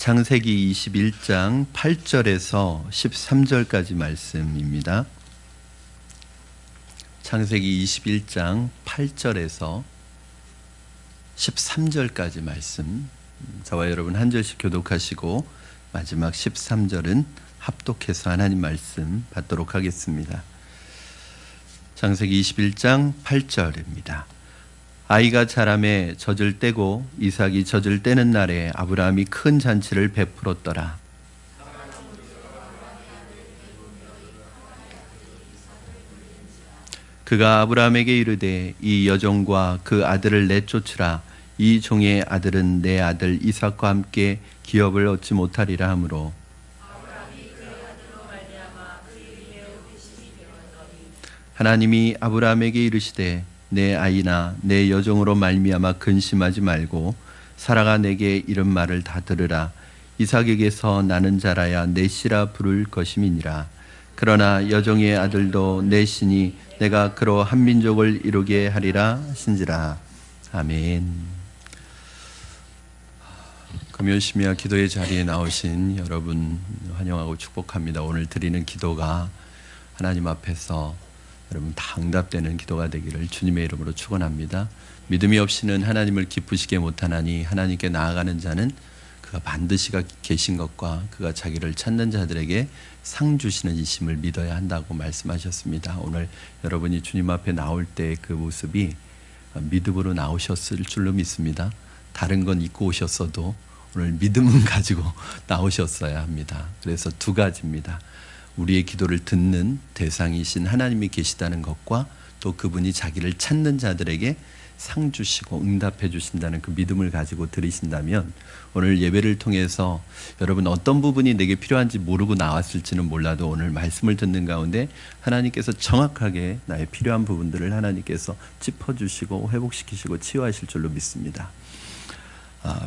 창세기 21장 8절에서 13절까지 말씀입니다. 창세기 21장 8절에서 13절까지 말씀, 저와 여러분 한 절씩 교독하시고 마지막 13절은 합독해서 하나님 말씀 받도록 하겠습니다. 창세기 21장 8절입니다. 아이가 자라매 젖을 떼고 이삭이 젖을 떼는 날에 아브라함이 큰 잔치를 베풀었더라. 그가 아브라함에게 이르되 이 여종과 그 아들을 내쫓으라. 이 종의 아들은 내 아들 이삭과 함께 기업을 얻지 못하리라 하므로 하나님이 아브라함에게 이르시되 내 아이나 내 여종으로 말미암아 근심하지 말고 사라가 내게 이런 말을 다 들으라. 이삭에게서 나는 자라야 내 씨라 부를 것임이니라. 그러나 여종의 아들도 내 씨니 내가 그로 한 민족을 이루게 하리라 하신지라. 아멘. 금요심야 기도의 자리에 나오신 여러분 환영하고 축복합니다. 오늘 드리는 기도가 하나님 앞에서 여러분 다 응답되는 기도가 되기를 주님의 이름으로 축원합니다. 믿음이 없이는 하나님을 기쁘시게 못하나니 하나님께 나아가는 자는 그가 반드시 계신 것과 그가 자기를 찾는 자들에게 상 주시는 이심을 믿어야 한다고 말씀하셨습니다. 오늘 여러분이 주님 앞에 나올 때 그 모습이 믿음으로 나오셨을 줄로 믿습니다. 다른 건 잊고 오셨어도 오늘 믿음은 가지고 나오셨어야 합니다. 그래서 두 가지입니다. 우리의 기도를 듣는 대상이신 하나님이 계시다는 것과 또 그분이 자기를 찾는 자들에게 상 주시고 응답해 주신다는 그 믿음을 가지고 들으신다면 오늘 예배를 통해서 여러분 어떤 부분이 내게 필요한지 모르고 나왔을지는 몰라도 오늘 말씀을 듣는 가운데 하나님께서 정확하게 나의 필요한 부분들을 하나님께서 짚어주시고 회복시키시고 치유하실 줄로 믿습니다.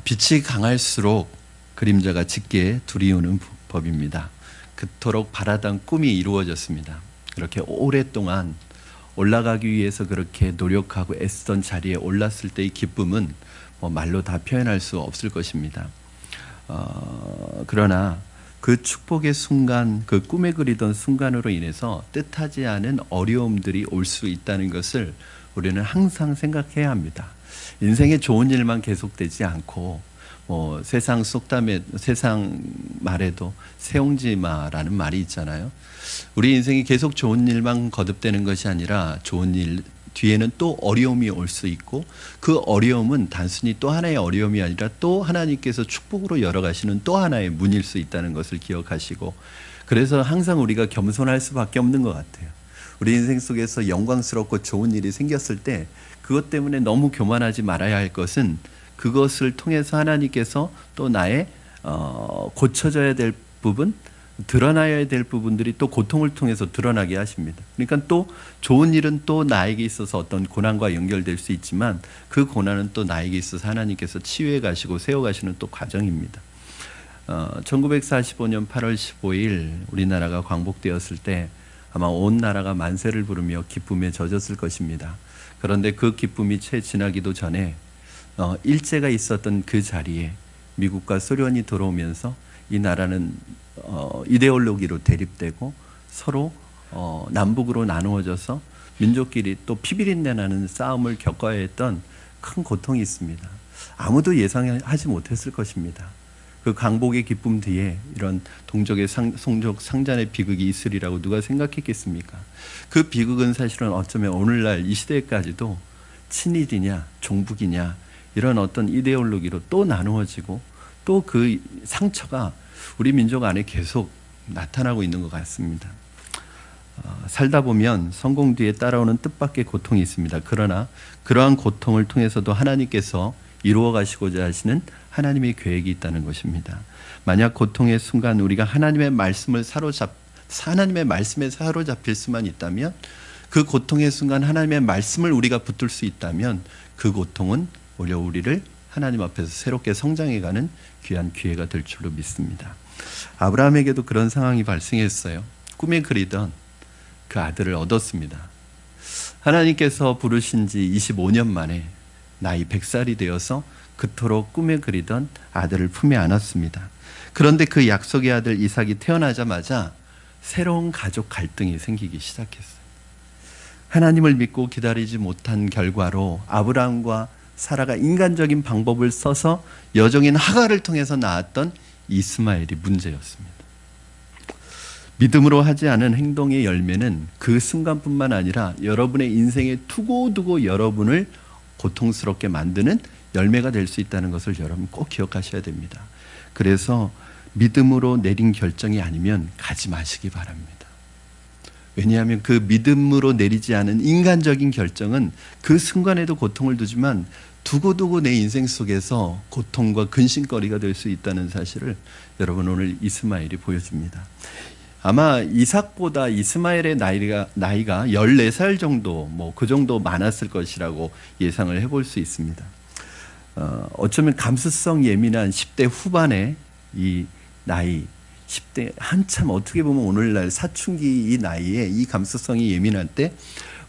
빛이 강할수록 그림자가 짙게 두리우는 법입니다. 그토록 바라던 꿈이 이루어졌습니다. 그렇게 오랫동안 올라가기 위해서 그렇게 노력하고 애쓰던 자리에 올랐을 때의 기쁨은 말로 다 표현할 수 없을 것입니다. 그러나 그 축복의 순간, 그 꿈에 그리던 순간으로 인해서 뜻하지 않은 어려움들이 올 수 있다는 것을 우리는 항상 생각해야 합니다. 인생에 좋은 일만 계속되지 않고 세상 속담에, 세상 말에도 세옹지마라는 말이 있잖아요. 우리 인생이 계속 좋은 일만 거듭되는 것이 아니라 좋은 일 뒤에는 또 어려움이 올 수 있고 그 어려움은 단순히 또 하나의 어려움이 아니라 또 하나님께서 축복으로 열어가시는 또 하나의 문일 수 있다는 것을 기억하시고, 그래서 항상 우리가 겸손할 수밖에 없는 것 같아요. 우리 인생 속에서 영광스럽고 좋은 일이 생겼을 때 그것 때문에 너무 교만하지 말아야 할 것은 그것을 통해서 하나님께서 또 나의 고쳐져야 될 부분, 드러나야 될 부분들이 또 고통을 통해서 드러나게 하십니다. 그러니까 또 좋은 일은 또 나에게 있어서 어떤 고난과 연결될 수 있지만 그 고난은 또 나에게 있어서 하나님께서 치유해 가시고 세워가시는 또 과정입니다. 1945년 8월 15일 우리나라가 광복되었을 때 아마 온 나라가 만세를 부르며 기쁨에 젖었을 것입니다. 그런데 그 기쁨이 채 지나기도 전에 일제가 있었던 그 자리에 미국과 소련이 들어오면서 이 나라는 이데올로기로 대립되고 서로 남북으로 나누어져서 민족끼리 또 피비린내 나는 싸움을 겪어야 했던 큰 고통이 있습니다. 아무도 예상하지 못했을 것입니다. 그 광복의 기쁨 뒤에 이런 동족의 송족 상잔의 비극이 있으리라고 누가 생각했겠습니까? 그 비극은 사실은 어쩌면 오늘날 이 시대까지도 친일이냐 종북이냐 이런 어떤 이데올로기로 또 나누어지고 또 그 상처가 우리 민족 안에 계속 나타나고 있는 것 같습니다. 살다 보면 성공 뒤에 따라오는 뜻밖의 고통이 있습니다. 그러나 그러한 고통을 통해서도 하나님께서 이루어 가시고자 하시는 하나님의 계획이 있다는 것입니다. 만약 고통의 순간 우리가 하나님의 말씀에 사로잡힐 수만 있다면, 그 고통의 순간 하나님의 말씀을 우리가 붙들 수 있다면 그 고통은 오히려 우리를 하나님 앞에서 새롭게 성장해가는 귀한 기회가 될 줄로 믿습니다. 아브라함에게도 그런 상황이 발생했어요. 꿈에 그리던 그 아들을 얻었습니다. 하나님께서 부르신 지 25년 만에 나이 100살이 되어서 그토록 꿈에 그리던 아들을 품에 안았습니다. 그런데 그 약속의 아들 이삭이 태어나자마자 새로운 가족 갈등이 생기기 시작했어요. 하나님을 믿고 기다리지 못한 결과로 아브라함과 사라가 인간적인 방법을 써서 여종인 하갈을 통해서 낳았던 이스마엘이 문제였습니다. 믿음으로 하지 않은 행동의 열매는 그 순간뿐만 아니라 여러분의 인생에 두고두고 여러분을 고통스럽게 만드는 열매가 될 수 있다는 것을 여러분 꼭 기억하셔야 됩니다. 그래서 믿음으로 내린 결정이 아니면 가지 마시기 바랍니다. 왜냐하면 그 믿음으로 내리지 않은 인간적인 결정은 그 순간에도 고통을 주지만 두고두고 내 인생 속에서 고통과 근심거리가 될 수 있다는 사실을 여러분 오늘 이스마엘이 보여줍니다. 아마 이삭보다 이스마엘의 나이가 14살 정도 그 정도 많았을 것이라고 예상을 해볼 수 있습니다. 어쩌면 감수성 예민한 10대 후반의 이 나이, 10대 한참 어떻게 보면 오늘날 사춘기 이 나이에 이 감수성이 예민할 때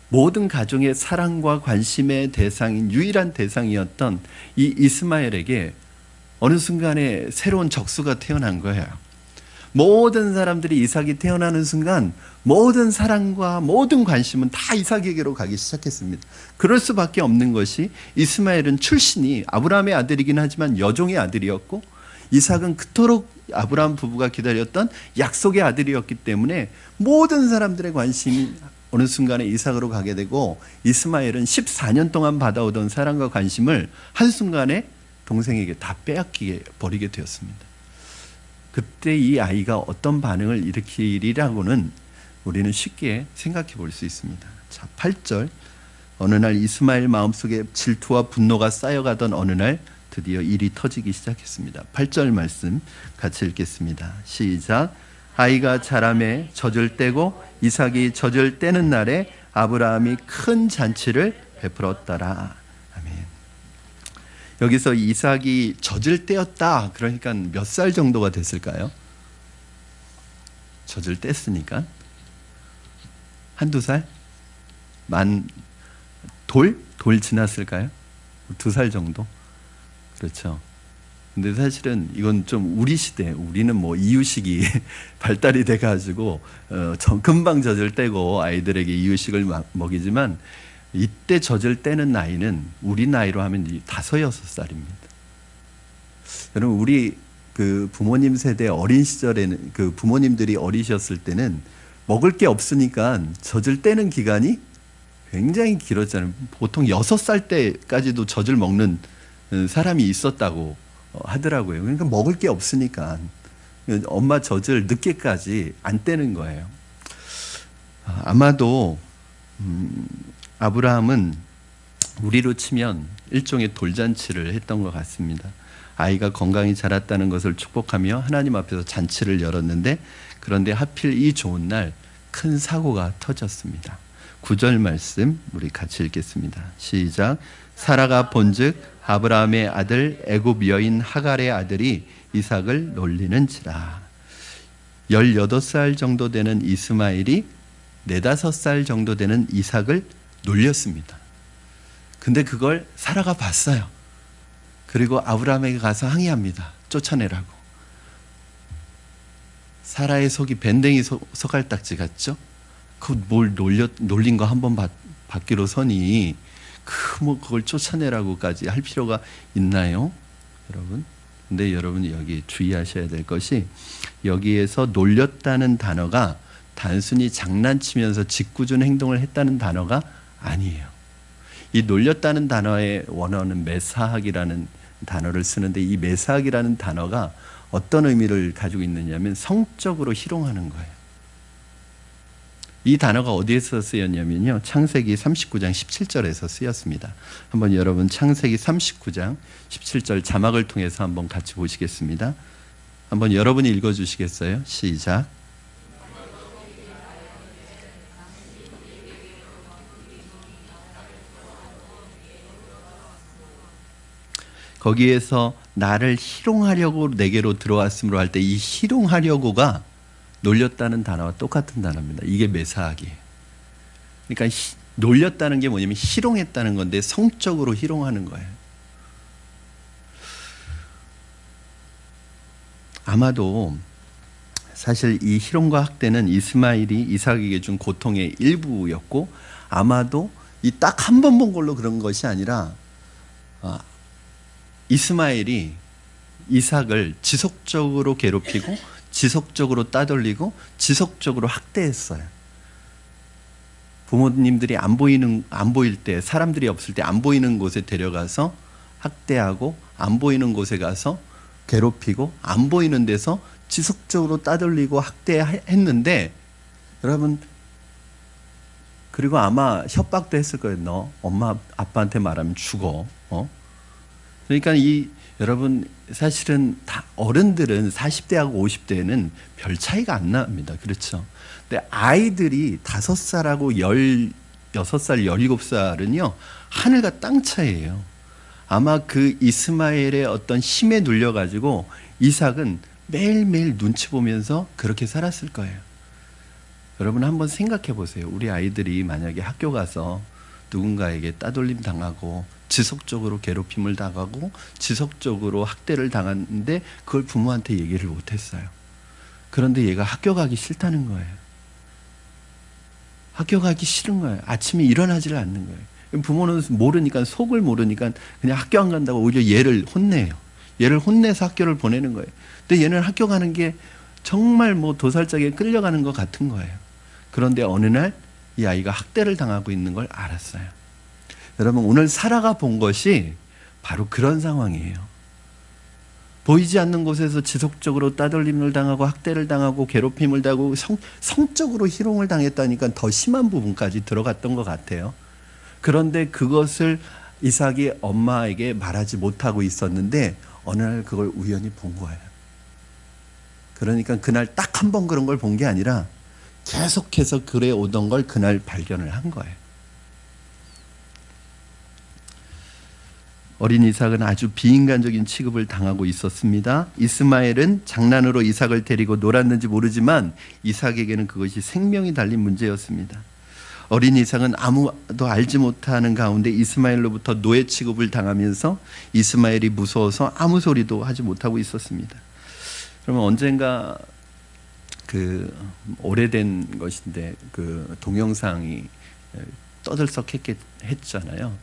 모든 가정의 사랑과 관심의 대상인 유일한 대상이었던 이 이스마엘에게 어느 순간에 새로운 적수가 태어난 거예요. 모든 사람들이 이삭이 태어나는 순간 모든 사랑과 모든 관심은 다 이삭에게로 가기 시작했습니다. 그럴 수밖에 없는 것이 이스마엘은 출신이 아브라함의 아들이긴 하지만 여종의 아들이었고 이삭은 그토록 아브라함 부부가 기다렸던 약속의 아들이었기 때문에 모든 사람들의 관심이 어느 순간에 이삭으로 가게 되고 이스마엘은 14년 동안 받아오던 사랑과 관심을 한순간에 동생에게 다 빼앗기게 버리게 되었습니다. 그때 이 아이가 어떤 반응을 일으키리라고는 우리는 쉽게 생각해 볼 수 있습니다. 자, 8절. 어느 날 이스마엘 마음속에 질투와 분노가 쌓여가던 어느 날 드디어 일이 터지기 시작했습니다. 8절 말씀 같이 읽겠습니다. 시작. 아이가 자라매 젖을 떼고 이삭이 젖을 떼는 날에 아브라함이 큰 잔치를 베풀었더라. 아멘. 여기서 이삭이 젖을 떼었다. 그러니까 몇 살 정도가 됐을까요? 젖을 뗐으니까 한두 살? 돌 지났을까요? 2살 정도? 그렇죠. 근데 사실은 이건 좀 우리 시대, 우리는 이유식이 발달이 돼가지고 금방 젖을 떼고 아이들에게 이유식을 먹이지만 이때 젖을 떼는 나이는 우리 나이로 하면 5, 6살입니다. 여러분 우리 그 부모님 세대 어린 시절에는 그 부모님들이 어리셨을 때는 먹을 게 없으니까 젖을 떼는 기간이 굉장히 길었잖아요. 보통 6살 때까지도 젖을 먹는 사람이 있었다고 하더라고요. 그러니까 먹을 게 없으니까 엄마 젖을 늦게까지 안 떼는 거예요. 아마도 아브라함은 우리로 치면 일종의 돌잔치를 했던 것 같습니다. 아이가 건강히 자랐다는 것을 축복하며 하나님 앞에서 잔치를 열었는데 그런데 하필 이 좋은 날 큰 사고가 터졌습니다. 9절 말씀 우리 같이 읽겠습니다. 시작. 사라가 본즉 아브라함의 아들 애굽 여인 하갈의 아들이 이삭을 놀리는지라. 18살 정도 되는 이스마엘이 4, 5살 정도 되는 이삭을 놀렸습니다. 근데 그걸 사라가 봤어요. 그리고 아브라함에게 가서 항의합니다. 쫓아내라고. 사라의 속이 밴댕이 소갈딱지 같죠? 뭘 놀린 거 한번 받기로 서니 그걸 쫓아내라고까지 할 필요가 있나요? 여러분? 근데 여러분 여기 주의하셔야 될 것이 여기에서 놀렸다는 단어가 단순히 장난치면서 짓궂은 행동을 했다는 단어가 아니에요. 이 놀렸다는 단어의 원어는 메사학이라는 단어를 쓰는데 이 메사학이라는 단어가 어떤 의미를 가지고 있느냐면 성적으로 희롱하는 거예요. 이 단어가 어디에서 쓰였냐면요. 창세기 39장 17절에서 쓰였습니다. 한번 여러분 창세기 39장 17절 자막을 통해서 한번 같이 보시겠습니다. 한번 여러분이 읽어주시겠어요? 시작. 거기에서 나를 희롱하려고 내게로 들어왔으므로 할 때 이 희롱하려고가 놀렸다는 단어와 똑같은 단어입니다. 이게 메사학이에요. 그러니까 놀렸다는 게 뭐냐면 희롱했다는 건데 성적으로 희롱하는 거예요. 아마도 사실 이 희롱과 학대는 이스마엘이 이삭에게 준 고통의 일부였고, 아마도 이 딱 한 번 본 걸로 그런 것이 아니라 이스마엘이 이삭을 지속적으로 괴롭히고 지속적으로 따돌리고 지속적으로 학대했어요. 부모님들이 안 보일 때, 사람들이 없을 때 안 보이는 곳에 데려가서 학대하고, 안 보이는 곳에 가서 괴롭히고, 안 보이는 데서 지속적으로 따돌리고 학대했는데, 여러분, 그리고 아마 협박도 했을 거예요. 너 엄마 아빠한테 말하면 죽어. 그러니까 여러분, 사실은 다 어른들은 40대하고 50대는 별 차이가 안 납니다. 그렇죠? 근데 아이들이 5살하고 16살, 17살은요 하늘과 땅 차이예요. 아마 그 이스마엘의 어떤 힘에 눌려가지고 이삭은 매일매일 눈치 보면서 그렇게 살았을 거예요. 여러분 한번 생각해 보세요. 우리 아이들이 만약에 학교 가서 누군가에게 따돌림 당하고 지속적으로 괴롭힘을 당하고 지속적으로 학대를 당하는데 그걸 부모한테 얘기를 못했어요. 그런데 얘가 학교 가기 싫다는 거예요. 학교 가기 싫은 거예요. 아침에 일어나지를 않는 거예요. 부모는 모르니까, 속을 모르니까 그냥 학교 안 간다고 오히려 얘를 혼내요. 얘를 혼내서 학교를 보내는 거예요. 근데 얘는 학교 가는 게 정말 뭐 도살장에 끌려가는 것 같은 거예요. 그런데 어느 날 이 아이가 학대를 당하고 있는 걸 알았어요. 여러분, 오늘 사라가 본 것이 바로 그런 상황이에요. 보이지 않는 곳에서 지속적으로 따돌림을 당하고 학대를 당하고 괴롭힘을 당하고 성적으로 희롱을 당했다니까 더 심한 부분까지 들어갔던 것 같아요. 그런데 그것을 이삭이 엄마에게 말하지 못하고 있었는데 어느 날 그걸 우연히 본 거예요. 그러니까 그날 딱 한 번 그런 걸 본 게 아니라 계속해서 그래 오던 걸 그날 발견을 한 거예요. 어린 이삭은 아주 비인간적인 취급을 당하고 있었습니다. 이스마엘은 장난으로 이삭을 데리고 놀았는지 모르지만 이삭에게는 그것이 생명이 달린 문제였습니다. 어린 이삭은 아무도 알지 못하는 가운데 이스마엘로부터 노예 취급을 당하면서 이스마엘이 무서워서 아무 소리도 하지 못하고 있었습니다. 그러면 언젠가 오래된 것인데 동영상이 떠들썩했잖아요.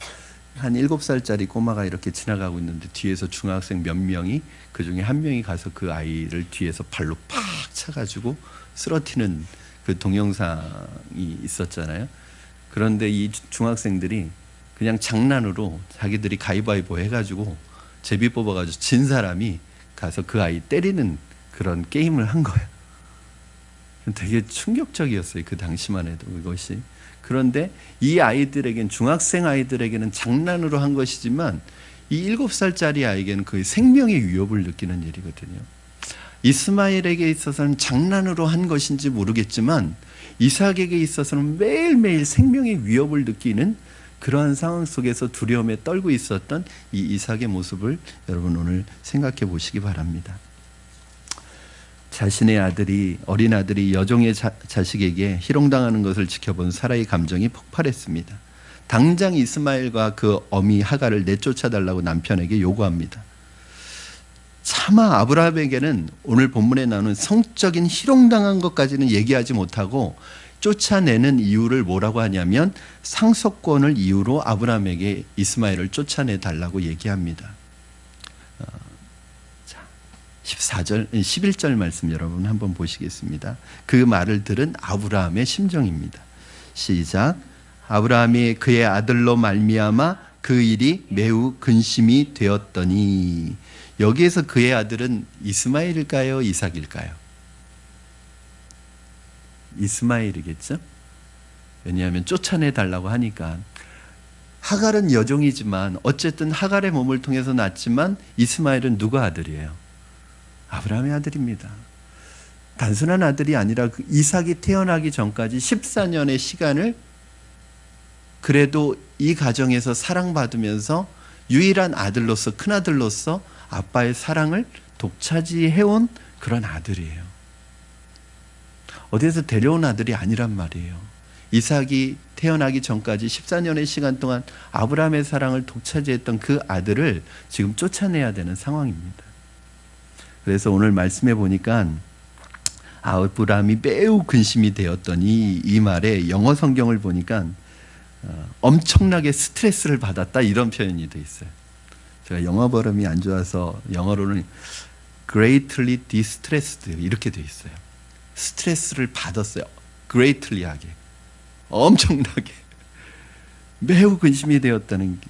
한 7살짜리 꼬마가 이렇게 지나가고 있는데 뒤에서 중학생 몇 명이, 그 중에 한 명이 가서 그 아이를 뒤에서 발로 팍 차가지고 쓰러뜨리는 그 동영상이 있었잖아요. 그런데 이 중학생들이 그냥 장난으로 자기들이 가위바위보 해가지고 제비 뽑아가지고 진 사람이 가서 그 아이 때리는 그런 게임을 한 거예요. 되게 충격적이었어요. 그 당시만 해도 그것이. 그런데 이 아이들에겐, 중학생 아이들에게는 장난으로 한 것이지만 이 7살짜리 아이에게는 그 생명의 위협을 느끼는 일이거든요. 이스마엘에게 있어서는 장난으로 한 것인지 모르겠지만 이삭에게 있어서는 매일매일 생명의 위협을 느끼는 그러한 상황 속에서 두려움에 떨고 있었던 이 이삭의 모습을 여러분 오늘 생각해 보시기 바랍니다. 자신의 아들이, 어린 아들이 여종의 자식에게 희롱당하는 것을 지켜본 사라의 감정이 폭발했습니다. 당장 이스마엘과 그 어미 하갈을 내쫓아달라고 남편에게 요구합니다. 차마 아브라함에게는 오늘 본문에 나오는 성적인 희롱당한 것까지는 얘기하지 못하고 쫓아내는 이유를 뭐라고 하냐면 상속권을 이유로 아브라함에게 이스마엘을 쫓아내달라고 얘기합니다. 11절 말씀 여러분 한번 보시겠습니다. 그 말을 들은 아브라함의 심정입니다. 시작. 아브라함이 그의 아들로 말미암아 그 일이 매우 근심이 되었더니. 여기에서 그의 아들은 이스마엘일까요? 이삭일까요? 이스마엘이겠죠? 왜냐하면 쫓아내달라고 하니까. 하갈은 여종이지만 어쨌든 하갈의 몸을 통해서 낳았지만 이스마엘은 누가 아들이에요? 아브라함의 아들입니다. 단순한 아들이 아니라 그 이삭이 태어나기 전까지 14년의 시간을 그래도 이 가정에서 사랑받으면서 유일한 아들로서, 큰아들로서 아빠의 사랑을 독차지해온 그런 아들이에요. 어디에서 데려온 아들이 아니란 말이에요. 이삭이 태어나기 전까지 14년의 시간 동안 아브라함의 사랑을 독차지했던 그 아들을 지금 쫓아내야 되는 상황입니다. 그래서 오늘 말씀해 보니까 아브라함이 매우 근심이 되었더니 이 말에 영어 성경을 보니까 엄청나게 스트레스를 받았다 이런 표현이 돼 있어요. 제가 영어 발음이 안 좋아서 영어로는 greatly distressed 이렇게 돼 있어요. 스트레스를 받았어요. greatly 하게. 엄청나게. 매우 근심이 되었다는 게.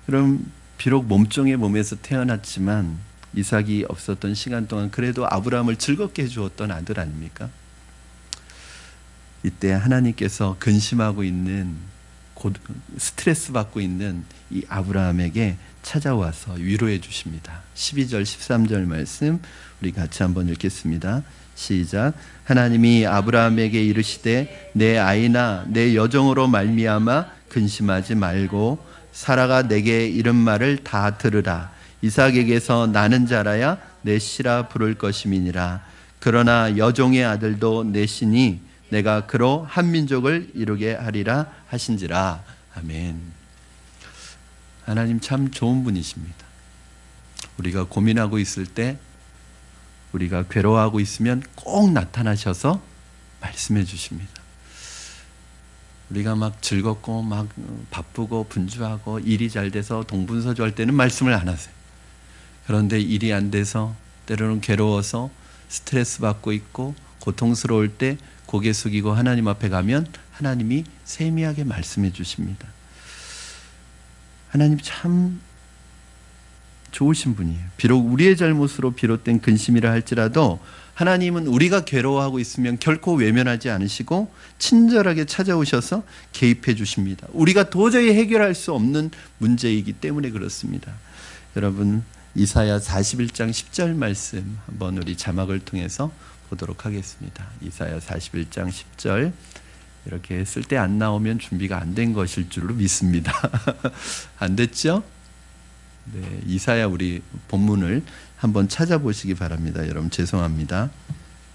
그럼 비록 몸종의 몸에서 태어났지만 이삭이 없었던 시간 동안 그래도 아브라함을 즐겁게 해주었던 아들 아닙니까? 이때 하나님께서 근심하고 있는 스트레스 받고 있는 이 아브라함에게 찾아와서 위로해 주십니다. 12절 13절 말씀 우리 같이 한번 읽겠습니다. 시작. 하나님이 아브라함에게 이르시되 내 아이나 내 여종으로 말미암아 근심하지 말고 사라가 내게 이른 말을 다 들으라. 이삭에게서 나는 자라야 내 씨라 부를 것임이니라. 그러나 여종의 아들도 내 씨니 내가 그로 한 민족을 이루게 하리라 하신지라. 아멘. 하나님 참 좋은 분이십니다. 우리가 고민하고 있을 때, 우리가 괴로워하고 있으면 꼭 나타나셔서 말씀해 주십니다. 우리가 막 즐겁고 막 바쁘고 분주하고 일이 잘 돼서 동분서주할 때는 말씀을 안 하세요. 그런데 일이 안 돼서 때로는 괴로워서 스트레스 받고 있고 고통스러울 때 고개 숙이고 하나님 앞에 가면 하나님이 세미하게 말씀해 주십니다. 하나님 참 좋으신 분이에요. 비록 우리의 잘못으로 비롯된 근심이라 할지라도 하나님은 우리가 괴로워하고 있으면 결코 외면하지 않으시고 친절하게 찾아오셔서 개입해 주십니다. 우리가 도저히 해결할 수 없는 문제이기 때문에 그렇습니다. 여러분 이사야 41장 10절 말씀 한번 우리 자막을 통해서 보도록 하겠습니다. 이사야 41장 10절 이렇게 쓸 때 안 나오면 준비가 안 된 것일 줄로 믿습니다. 안 됐죠? 네, 이사야 우리 본문을 한번 찾아보시기 바랍니다. 여러분 죄송합니다.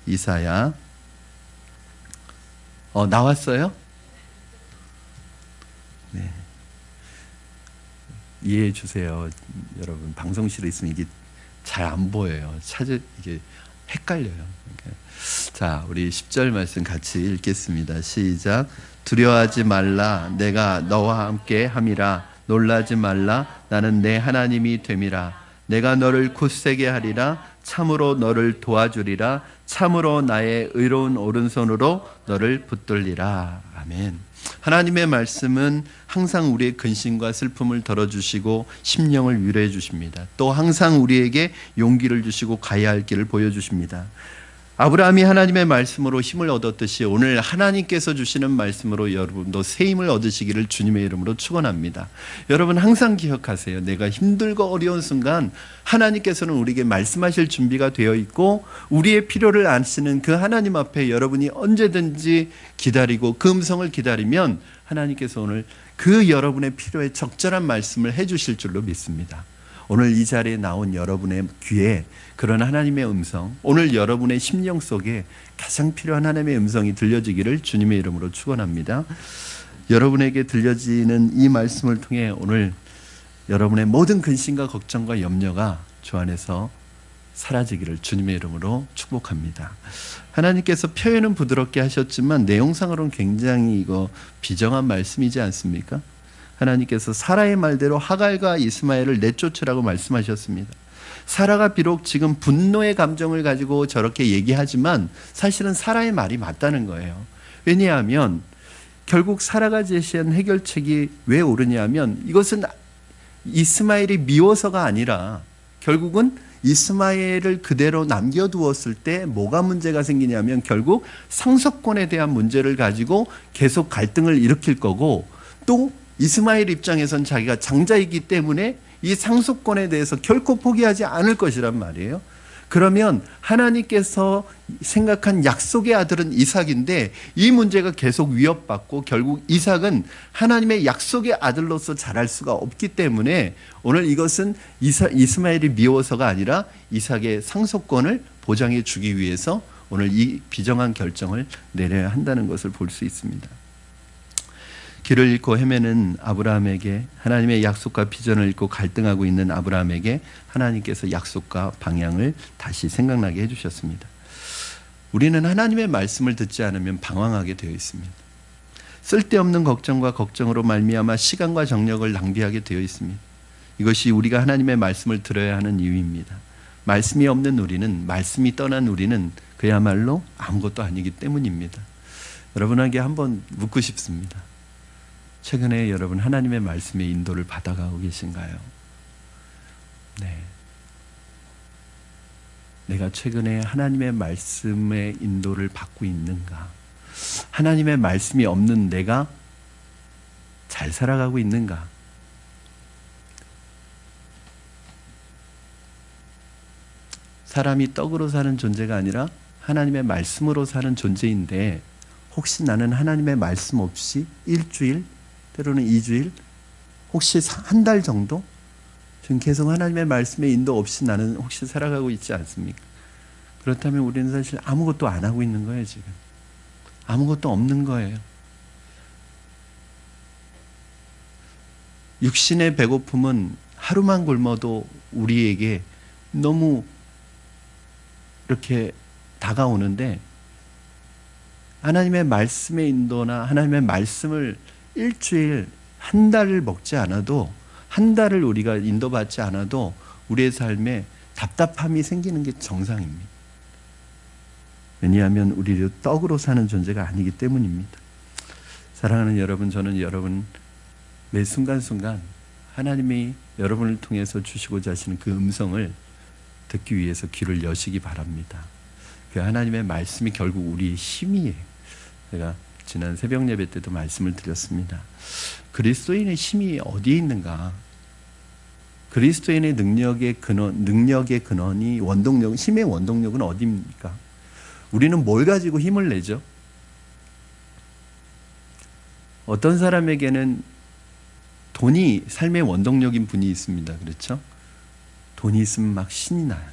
이사야 나왔어요? 네. 이해해 주세요. 여러분 방송실에 있으면 이게 잘 안 보여요. 이게 헷갈려요. 자, 우리 10절 말씀 같이 읽겠습니다. 시작. 두려워하지 말라. 내가 너와 함께 함이라. 놀라지 말라. 나는 내 하나님이 됨이라. 내가 너를 굳세게 하리라. 참으로 너를 도와주리라. 참으로 나의 의로운 오른손으로 너를 붙들리라. 아멘. 하나님의 말씀은 항상 우리의 근심과 슬픔을 덜어주시고 심령을 위로해 주십니다. 또 항상 우리에게 용기를 주시고 가야 할 길을 보여주십니다. 아브라함이 하나님의 말씀으로 힘을 얻었듯이 오늘 하나님께서 주시는 말씀으로 여러분도 새 힘을 얻으시기를 주님의 이름으로 축원합니다. 여러분 항상 기억하세요. 내가 힘들고 어려운 순간 하나님께서는 우리에게 말씀하실 준비가 되어 있고 우리의 필요를 아시는 그 하나님 앞에 여러분이 언제든지 기다리고 그 음성을 기다리면 하나님께서 오늘 그 여러분의 필요에 적절한 말씀을 해주실 줄로 믿습니다. 오늘 이 자리에 나온 여러분의 귀에 그런 하나님의 음성, 오늘 여러분의 심령 속에 가장 필요한 하나님의 음성이 들려지기를 주님의 이름으로 축원합니다. 여러분에게 들려지는 이 말씀을 통해 오늘 여러분의 모든 근심과 걱정과 염려가 주 안에서 사라지기를 주님의 이름으로 축복합니다. 하나님께서 표현은 부드럽게 하셨지만 내용상으로는 굉장히 비정한 말씀이지 않습니까? 하나님께서 사라의 말대로 하갈과 이스마엘을 내쫓으라고 말씀하셨습니다. 사라가 비록 지금 분노의 감정을 가지고 저렇게 얘기하지만 사실은 사라의 말이 맞다는 거예요. 왜냐하면 결국 사라가 제시한 해결책이 왜 옳으냐면 이것은 이스마엘이 미워서가 아니라 결국은 이스마엘을 그대로 남겨두었을 때 뭐가 문제가 생기냐면 결국 상속권에 대한 문제를 가지고 계속 갈등을 일으킬 거고 또 이스마엘 입장에선 자기가 장자이기 때문에 이 상속권에 대해서 결코 포기하지 않을 것이란 말이에요. 그러면 하나님께서 생각한 약속의 아들은 이삭인데 이 문제가 계속 위협받고 결국 이삭은 하나님의 약속의 아들로서 자랄 수가 없기 때문에 오늘 이것은 이스마엘이 미워서가 아니라 이삭의 상속권을 보장해 주기 위해서 오늘 이 비정한 결정을 내려야 한다는 것을 볼 수 있습니다. 길을 잃고 헤매는 아브라함에게, 하나님의 약속과 비전을 잃고 갈등하고 있는 아브라함에게 하나님께서 약속과 방향을 다시 생각나게 해주셨습니다. 우리는 하나님의 말씀을 듣지 않으면 방황하게 되어 있습니다. 쓸데없는 걱정과 걱정으로 말미암아 시간과 정력을 낭비하게 되어 있습니다. 이것이 우리가 하나님의 말씀을 들어야 하는 이유입니다. 말씀이 없는 우리는, 말씀이 떠난 우리는 그야말로 아무것도 아니기 때문입니다. 여러분에게 한번 묻고 싶습니다. 최근에 여러분 하나님의 말씀의 인도를 받아가고 계신가요? 네. 내가 최근에 하나님의 말씀의 인도를 받고 있는가? 하나님의 말씀이 없는 내가 잘 살아가고 있는가? 사람이 떡으로 사는 존재가 아니라 하나님의 말씀으로 사는 존재인데, 혹시 나는 하나님의 말씀 없이 일주일, 때로는 2주일, 혹시 한 달 정도 지금 계속 하나님의 말씀의 인도 없이 나는 혹시 살아가고 있지 않습니까? 그렇다면 우리는 사실 아무것도 안 하고 있는 거예요. 지금 아무것도 없는 거예요. 육신의 배고픔은 하루만 굶어도 우리에게 너무 이렇게 다가오는데, 하나님의 말씀의 인도나 하나님의 말씀을 일주일, 한 달을 먹지 않아도, 한 달을 우리가 인도받지 않아도 우리의 삶에 답답함이 생기는 게 정상입니다. 왜냐하면 우리도 떡으로 사는 존재가 아니기 때문입니다. 사랑하는 여러분, 저는 여러분 매 순간순간 하나님이 여러분을 통해서 주시고자 하시는 그 음성을 듣기 위해서 귀를 여시기 바랍니다. 그 하나님의 말씀이 결국 우리의 힘이에요. 제가 지난 새벽 예배 때도 말씀을 드렸습니다. 그리스도인의 힘이 어디에 있는가? 그리스도인의 능력의 근원이 원동력, 힘의 원동력은 어디입니까? 우리는 뭘 가지고 힘을 내죠? 어떤 사람에게는 돈이 삶의 원동력인 분이 있습니다. 그렇죠? 돈이 있으면 막 신이 나요.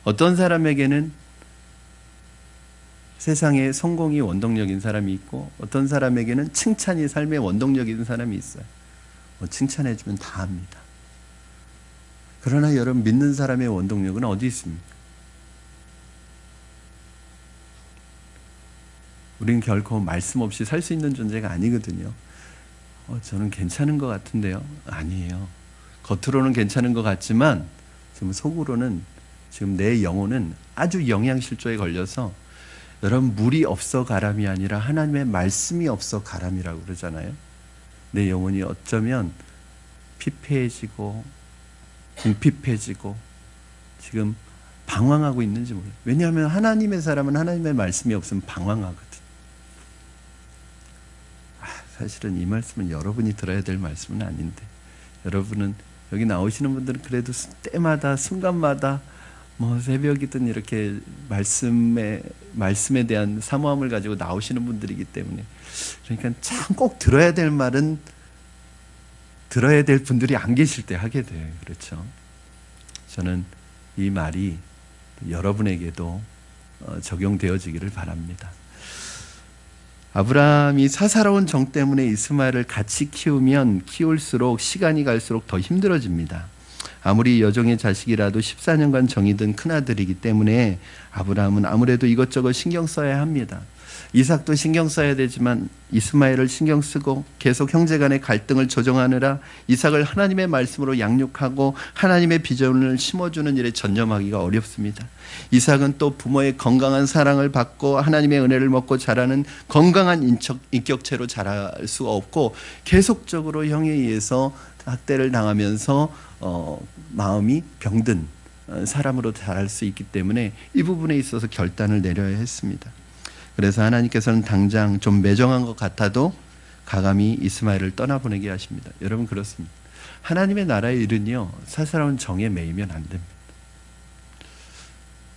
어떤 사람에게는 세상에 성공이 원동력인 사람이 있고, 어떤 사람에게는 칭찬이 삶의 원동력인 사람이 있어요. 칭찬해주면 다 합니다. 그러나 여러분, 믿는 사람의 원동력은 어디 있습니까? 우리는 결코 말씀 없이 살 수 있는 존재가 아니거든요. 저는 괜찮은 것 같은데요. 아니에요. 겉으로는 괜찮은 것 같지만 지금 속으로는, 지금 내 영혼은 아주 영양실조에 걸려서, 여러분, 물이 없어 가람이 아니라 하나님의 말씀이 없어 가람이라고 그러잖아요. 내 영혼이 어쩌면 피폐해지고 궁핍해지고 지금 방황하고 있는지 몰라요. 왜냐하면 하나님의 사람은 하나님의 말씀이 없으면 방황하거든. 사실은 이 말씀은 여러분이 들어야 될 말씀은 아닌데, 여러분은 여기 나오시는 분들은 그래도 때마다 순간마다 뭐 새벽이든 이렇게 말씀에 대한 사모함을 가지고 나오시는 분들이기 때문에, 그러니까 참 꼭 들어야 될 말은 들어야 될 분들이 안 계실 때 하게 돼요. 그렇죠? 저는 이 말이 여러분에게도 적용되어지기를 바랍니다. 아브라함이 사사로운 정 때문에 이스마엘을 같이 키우면 키울수록 시간이 갈수록 더 힘들어집니다. 아무리 여종의 자식이라도 14년간 정이 든 큰아들이기 때문에 아브라함은 아무래도 이것저것 신경 써야 합니다. 이삭도 신경 써야 되지만 이스마엘을 신경 쓰고 계속 형제 간의 갈등을 조정하느라 이삭을 하나님의 말씀으로 양육하고 하나님의 비전을 심어주는 일에 전념하기가 어렵습니다. 이삭은 또 부모의 건강한 사랑을 받고 하나님의 은혜를 먹고 자라는 건강한 인격체로 자랄 수가 없고, 계속적으로 형에 의해서 학대를 당하면서 마음이 병든 사람으로 자랄 수 있기 때문에 이 부분에 있어서 결단을 내려야 했습니다. 그래서 하나님께서는 당장 좀 매정한 것 같아도 가감히 이스마엘을 떠나보내게 하십니다. 여러분, 그렇습니다. 하나님의 나라의 일은요, 사사로운 정에 매이면 안 됩니다.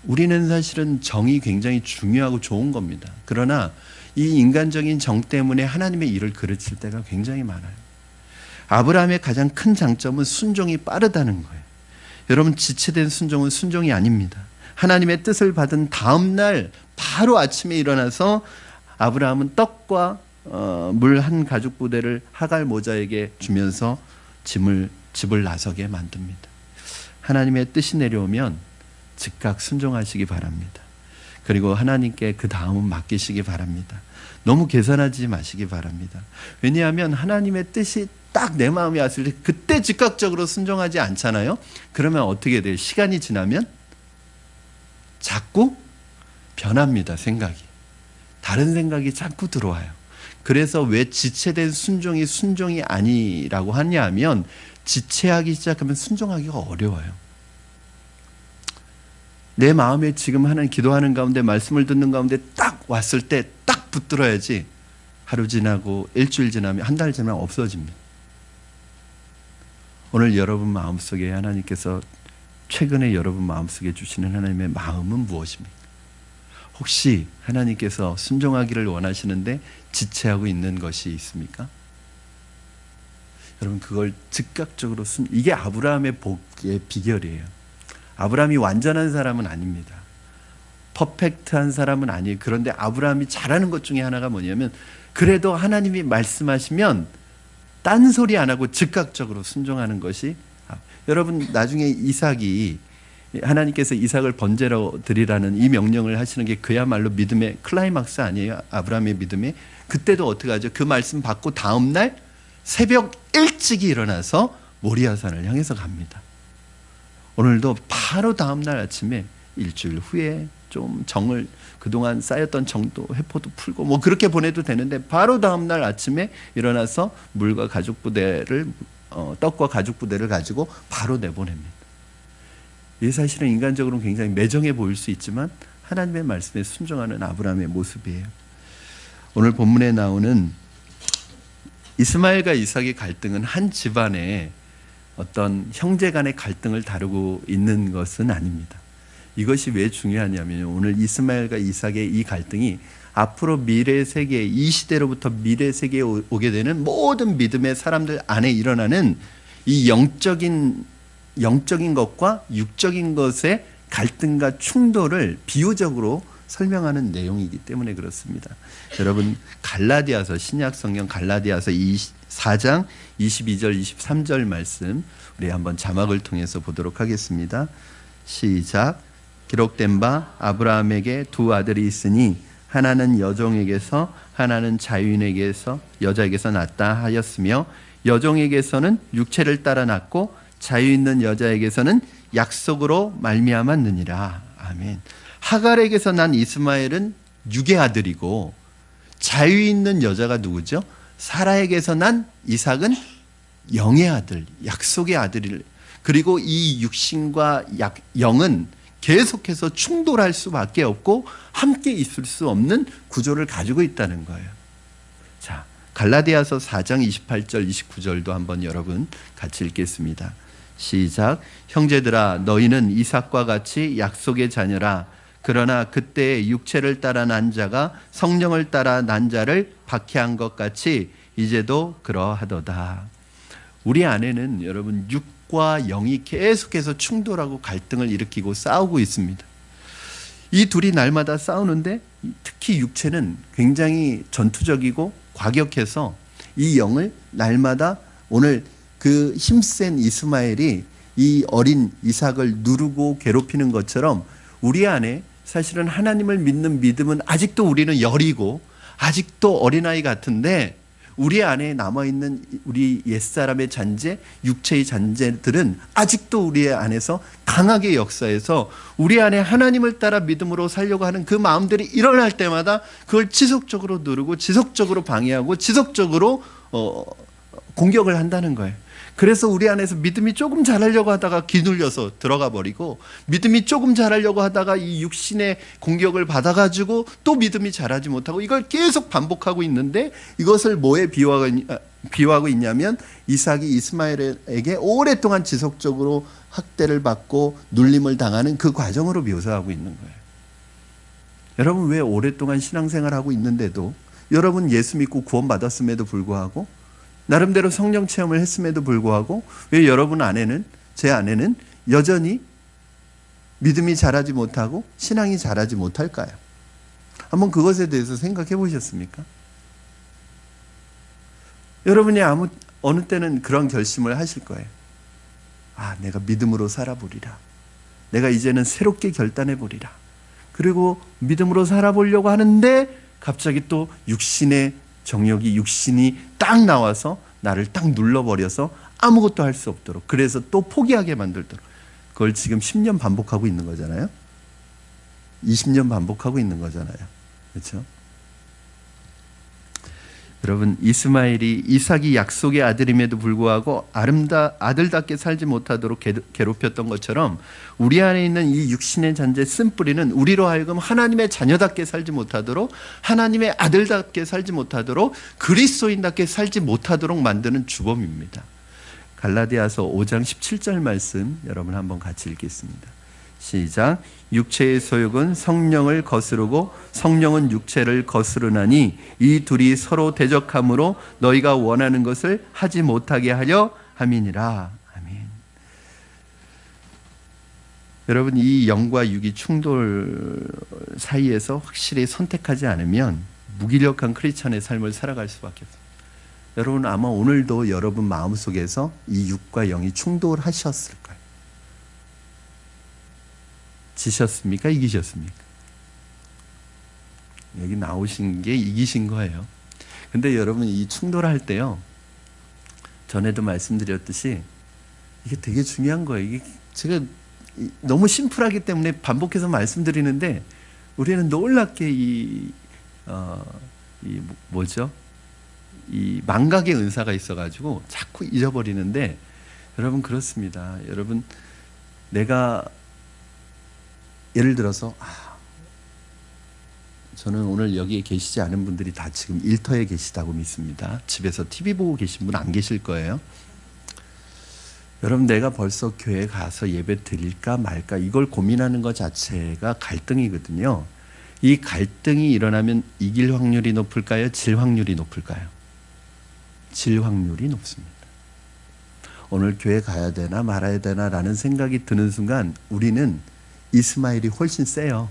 우리는 사실은 정이 굉장히 중요하고 좋은 겁니다. 그러나 이 인간적인 정 때문에 하나님의 일을 그르칠 때가 굉장히 많아요. 아브라함의 가장 큰 장점은 순종이 빠르다는 거예요. 여러분, 지체된 순종은 순종이 아닙니다. 하나님의 뜻을 받은 다음 날 바로 아침에 일어나서 아브라함은 떡과 물 한 가죽 부대를 하갈 모자에게 주면서 집을 나서게 만듭니다. 하나님의 뜻이 내려오면 즉각 순종하시기 바랍니다. 그리고 하나님께 그 다음은 맡기시기 바랍니다. 너무 계산하지 마시기 바랍니다. 왜냐하면 하나님의 뜻이 딱 내 마음에 왔을 때 그때 즉각적으로 순종하지 않잖아요. 그러면 어떻게 돼요? 시간이 지나면 자꾸 변합니다. 생각이. 다른 생각이 자꾸 들어와요. 그래서 왜 지체된 순종이 아니라고 하냐면 지체하기 시작하면 순종하기가 어려워요. 내 마음에 지금 하는 기도하는 가운데 말씀을 듣는 가운데 딱 왔을 때 딱 붙들어야지 하루 지나고 일주일 지나면 한 달 지나면 없어집니다. 오늘 여러분 마음속에 하나님께서 최근에 여러분 마음속에 주시는 하나님의 마음은 무엇입니까? 혹시 하나님께서 순종하기를 원하시는데 지체하고 있는 것이 있습니까? 여러분 그걸 즉각적으로 이게 아브라함의 복의 비결이에요. 아브라함이 완전한 사람은 아닙니다. 퍼펙트한 사람은 아니에요. 그런데 아브라함이 잘하는 것 중에 하나가 뭐냐면 그래도 하나님이 말씀하시면 딴소리 안 하고 즉각적으로 순종하는 것이 여러분 나중에 이삭이 하나님께서 이삭을 번제로 드리라는 이 명령을 하시는 게 그야말로 믿음의 클라이막스 아니에요? 아브라함의 믿음에. 그때도 어떻게 하죠? 그 말씀 받고 다음날 새벽 일찍이 일어나서 모리아산을 향해서 갑니다. 오늘도 바로 다음날 아침에 일주일 후에 좀 정을 그동안 쌓였던 정도 회포도 풀고 뭐 그렇게 보내도 되는데 바로 다음날 아침에 일어나서 물과 가죽 부대를 떡과 가죽 부대를 가지고 바로 내보냅니다. 이 사실은 인간적으로는 굉장히 매정해 보일 수 있지만 하나님의 말씀에 순종하는 아브라함의 모습이에요. 오늘 본문에 나오는 이스마엘과 이삭의 갈등은 한 집안의 어떤 형제 간의 갈등을 다루고 있는 것은 아닙니다. 이것이 왜 중요하냐면 오늘 이스마엘과 이삭의 이 갈등이 앞으로 미래 세계, 이 시대로부터 미래 세계에 오게 되는 모든 믿음의 사람들 안에 일어나는 이 영적인 것과 육적인 것의 갈등과 충돌을 비유적으로 설명하는 내용이기 때문에 그렇습니다. 여러분 갈라디아서 신약 성경 갈라디아서 4장 22절 23절 말씀 우리 한번 자막을 통해서 보도록 하겠습니다. 시작. 기록된 바 아브라함에게 두 아들이 있으니 하나는 여종에게서 하나는 자유인에게서 여자에게서 낳았다 하였으며 여종에게서는 육체를 따라 낳고 자유 있는 여자에게서는 약속으로 말미암았느니라. 아멘. 하갈에게서 난 이스마엘은 육의 아들이고 자유 있는 여자가 누구죠? 사라에게서 난 이삭은 영의 아들, 약속의 아들을. 그리고 이 육신과 영은 계속해서 충돌할 수밖에 없고 함께 있을 수 없는 구조를 가지고 있다는 거예요. 자, 갈라디아서 4장 28절 29절도 한번 여러분 같이 읽겠습니다. 시작. 형제들아 너희는 이삭과 같이 약속의 자녀라. 그러나 그때 육체를 따라 난 자가 성령을 따라 난 자를 박해한 것 같이 이제도 그러하도다. 우리 안에는 여러분 육과 영이 계속해서 충돌하고 갈등을 일으키고 싸우고 있습니다. 이 둘이 날마다 싸우는데 특히 육체는 굉장히 전투적이고 과격해서 이 영을 날마다 오늘 그 힘센 이스마엘이 이 어린 이삭을 누르고 괴롭히는 것처럼 우리 안에 사실은 하나님을 믿는 믿음은 아직도 우리는 여리고 아직도 어린아이 같은데 우리 안에 남아있는 우리 옛사람의 잔재, 육체의 잔재들은 아직도 우리 안에서 강하게 역사해서 우리 안에 하나님을 따라 믿음으로 살려고 하는 그 마음들이 일어날 때마다 그걸 지속적으로 누르고 지속적으로 방해하고 지속적으로 공격을 한다는 거예요. 그래서 우리 안에서 믿음이 조금 자라려고 하다가 기눌려서 들어가 버리고 믿음이 조금 자라려고 하다가 이 육신의 공격을 받아가지고 또 믿음이 자라지 못하고 이걸 계속 반복하고 있는데 이것을 뭐에 비유하고 있냐면 이삭이 이스마엘에게 오랫동안 지속적으로 학대를 받고 눌림을 당하는 그 과정으로 묘사하고 있는 거예요. 여러분 왜 오랫동안 신앙생활하고 있는데도 여러분 예수 믿고 구원받았음에도 불구하고 나름대로 성령 체험을 했음에도 불구하고 왜 여러분 안에는 제 안에는 여전히 믿음이 자라지 못하고 신앙이 자라지 못할까요? 한번 그것에 대해서 생각해 보셨습니까? 여러분이 어느 때는 그런 결심을 하실 거예요. 내가 믿음으로 살아보리라. 내가 이제는 새롭게 결단해보리라. 그리고 믿음으로 살아보려고 하는데 갑자기 또 육신의 정욕이, 육신이 딱 나와서 나를 딱 눌러버려서 아무것도 할 수 없도록, 그래서 또 포기하게 만들도록. 그걸 지금 10년 반복하고 있는 거잖아요. 20년 반복하고 있는 거잖아요. 그렇죠? 여러분, 이스마엘이 이삭이 약속의 아들임에도 불구하고 아들답게 살지 못하도록 괴롭혔던 것처럼 우리 안에 있는 이 육신의 잔재 쓴뿌리는 우리로 하여금 하나님의 자녀답게 살지 못하도록, 하나님의 아들답게 살지 못하도록, 그리스도인답게 살지 못하도록 만드는 주범입니다. 갈라디아서 5장 17절 말씀 여러분 한번 같이 읽겠습니다. 시작. 육체의 소욕은 성령을 거스르고 성령은 육체를 거스르나니 이 둘이 서로 대적함으로 너희가 원하는 것을 하지 못하게 하려 함이니라. 아멘. 여러분, 이 영과 육이 충돌 사이에서 확실히 선택하지 않으면 무기력한 크리스찬의 삶을 살아갈 수밖에 없습니다. 여러분, 아마 오늘도 여러분 마음속에서 이 육과 영이 충돌하셨을 거예요. 지셨습니까? 이기셨습니까? 여기 나오신 게 이기신 거예요. 근데 여러분, 이 충돌할 때요, 전에도 말씀드렸듯이 이게 되게 중요한 거예요. 이게 제가 너무 심플하기 때문에 반복해서 말씀드리는데, 우리는 놀랍게 이 망각의 은사가 있어가지고 자꾸 잊어버리는데, 여러분 그렇습니다. 여러분, 내가 예를 들어서 저는 오늘 여기에 계시지 않은 분들이 다 지금 일터에 계시다고 믿습니다. 집에서 TV 보고 계신 분 안 계실 거예요. 여러분, 내가 벌써 교회 가서 예배 드릴까 말까 이걸 고민하는 것 자체가 갈등이거든요. 이 갈등이 일어나면 이길 확률이 높을까요? 질 확률이 높을까요? 질 확률이 높습니다. 오늘 교회 가야 되나 말아야 되나 라는 생각이 드는 순간 우리는 이스마엘이 훨씬 세요.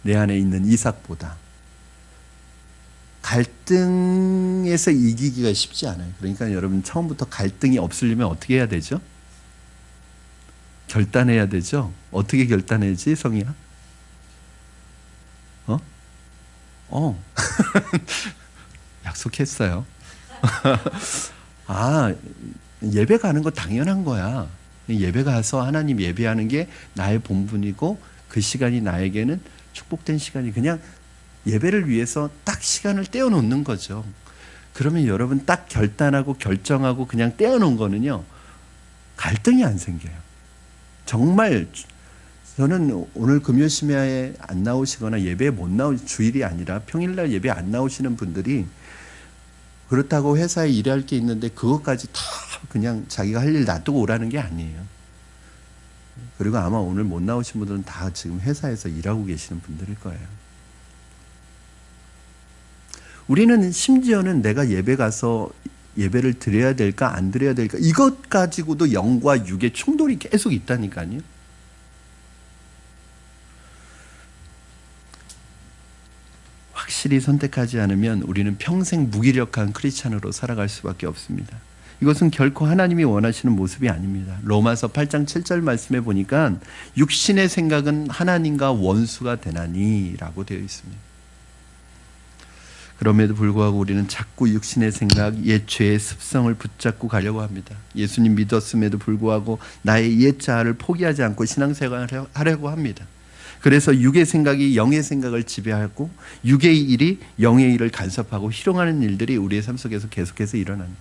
내 안에 있는 이삭보다. 갈등에서 이기기가 쉽지 않아요. 그러니까 여러분, 처음부터 갈등이 없으려면 어떻게 해야 되죠? 결단해야 되죠. 어떻게 결단해야지, 성희야? 약속했어요. 예배 가는 거 당연한 거야. 예배 가서 하나님 예배하는 게 나의 본분이고, 그 시간이 나에게는 축복된 시간이, 그냥 예배를 위해서 딱 시간을 떼어놓는 거죠. 그러면 여러분, 딱 결단하고 결정하고 그냥 떼어놓은 거는요, 갈등이 안 생겨요. 정말 저는 오늘 금요 심야에 안 나오시거나 예배에 못 주일이 아니라 평일날 예배 안 나오시는 분들이, 그렇다고 회사에 일할 게 있는데 그것까지 다 그냥 자기가 할 일 놔두고 오라는 게 아니에요. 그리고 아마 오늘 못 나오신 분들은 다 지금 회사에서 일하고 계시는 분들일 거예요. 우리는 심지어는 내가 예배 가서 예배를 드려야 될까 안 드려야 될까 이것 가지고도 영과 육의 충돌이 계속 있다니까요. 확실히 선택하지 않으면 우리는 평생 무기력한 크리스찬으로 살아갈 수밖에 없습니다. 이것은 결코 하나님이 원하시는 모습이 아닙니다. 로마서 8장 7절 말씀에 보니까 육신의 생각은 하나님과 원수가 되나니 라고 되어 있습니다. 그럼에도 불구하고 우리는 자꾸 육신의 생각, 옛 죄의 습성을 붙잡고 가려고 합니다. 예수님 믿었음에도 불구하고 나의 옛 자아를 포기하지 않고 신앙생활을 하려고 합니다. 그래서 육의 생각이 영의 생각을 지배하고 육의 일이 영의 일을 간섭하고 희롱하는 일들이 우리의 삶 속에서 계속해서 일어납니다.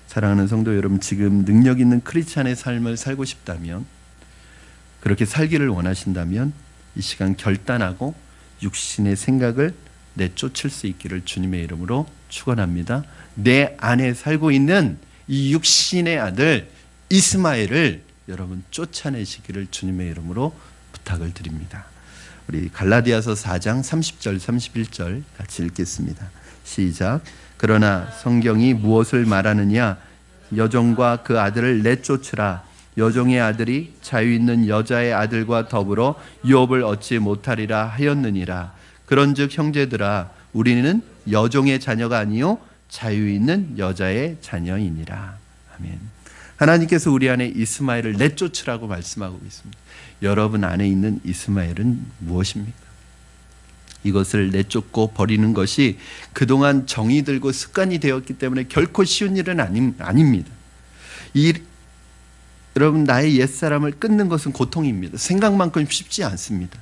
사랑하는 성도 여러분, 지금 능력 있는 크리스찬의 삶을 살고 싶다면, 그렇게 살기를 원하신다면 이 시간 결단하고 육신의 생각을 내쫓을 수 있기를 주님의 이름으로 축원합니다. 내 안에 살고 있는 이 육신의 아들 이스마엘을 여러분 쫓아내시기를 주님의 이름으로 부탁을 드립니다. 우리 갈라디아서 4장 30절 31절 같이 읽겠습니다. 시작. 그러나 성경이 무엇을 말하느냐? 여종과 그 아들을 내쫓으라. 여종의 아들이 자유 있는 여자의 아들과 더불어 유업을 얻지 못하리라 하였느니라. 그런즉 형제들아, 우리는 여종의 자녀가 아니요 자유 있는 여자의 자녀이니라. 아멘. 하나님께서 우리 안에 이스마엘을 내쫓으라고 말씀하고 있습니다. 여러분 안에 있는 이스마엘은 무엇입니까? 이것을 내쫓고 버리는 것이 그동안 정이 들고 습관이 되었기 때문에 결코 쉬운 일은 아닙니다. 여러분, 나의 옛사람을 끊는 것은 고통입니다. 생각만큼 쉽지 않습니다.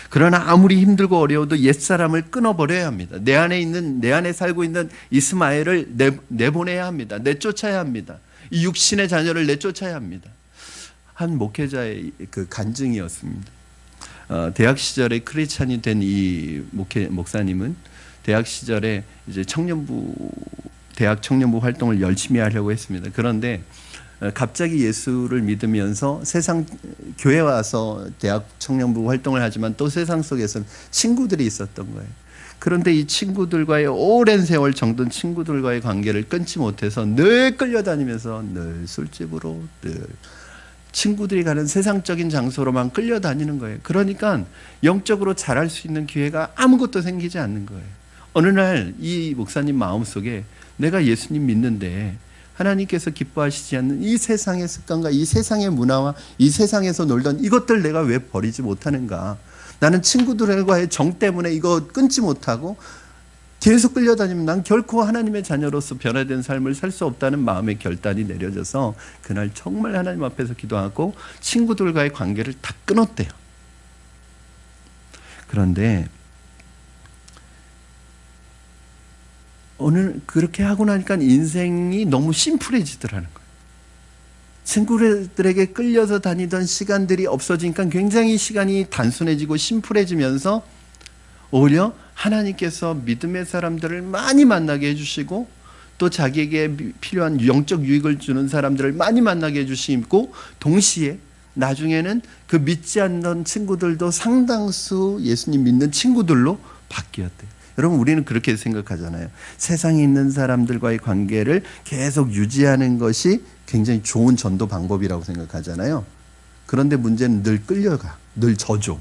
그러나 아무리 힘들고 어려워도 옛사람을 끊어버려야 합니다. 내 안에 살고 있는 이스마엘을 내보내야 합니다. 내쫓아야 합니다. 이 육신의 자녀를 내쫓아야 합니다. 한 목회자의 그 간증이었습니다. 대학 시절에 크리스찬이 된 이 목사님은 대학 시절에 이제 대학 청년부 활동을 열심히 하려고 했습니다. 그런데 갑자기 예수를 믿으면서 교회 와서 대학 청년부 활동을 하지만 또 세상 속에서는 친구들이 있었던 거예요. 그런데 이 친구들과의 오랜 세월 정든 친구들과의 관계를 끊지 못해서 늘 끌려다니면서 늘 술집으로 늘 친구들이 가는 세상적인 장소로만 끌려다니는 거예요. 그러니까 영적으로 자랄 수 있는 기회가 아무것도 생기지 않는 거예요. 어느 날 이 목사님 마음속에 내가 예수님 믿는데 하나님께서 기뻐하시지 않는 이 세상의 습관과 이 세상의 문화와 이 세상에서 놀던 이것들 내가 왜 버리지 못하는가? 나는 친구들과의 정 때문에 이거 끊지 못하고 계속 끌려다니면 난 결코 하나님의 자녀로서 변화된 삶을 살 수 없다는 마음의 결단이 내려져서 그날 정말 하나님 앞에서 기도하고 친구들과의 관계를 다 끊었대요. 그런데 오늘 그렇게 하고 나니까 인생이 너무 심플해지더라는 거예요. 친구들에게 끌려서 다니던 시간들이 없어지니까 굉장히 시간이 단순해지고 심플해지면서 오히려 하나님께서 믿음의 사람들을 많이 만나게 해주시고 또 자기에게 필요한 영적 유익을 주는 사람들을 많이 만나게 해주시고 동시에 나중에는 그 믿지 않는 친구들도 상당수 예수님 믿는 친구들로 바뀌었대요. 여러분, 우리는 그렇게 생각하잖아요. 세상에 있는 사람들과의 관계를 계속 유지하는 것이 굉장히 좋은 전도 방법이라고 생각하잖아요. 그런데 문제는 늘 끌려가, 늘 져줘,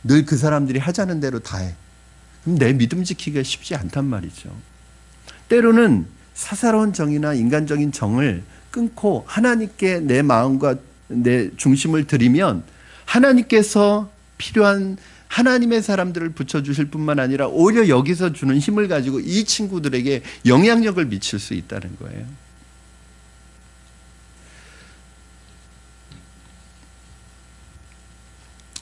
늘 그 사람들이 하자는 대로 다 해. 그럼 내 믿음 지키기가 쉽지 않단 말이죠. 때로는 사사로운 정이나 인간적인 정을 끊고 하나님께 내 마음과 내 중심을 드리면 하나님께서 필요한 하나님의 사람들을 붙여주실 뿐만 아니라 오히려 여기서 주는 힘을 가지고 이 친구들에게 영향력을 미칠 수 있다는 거예요.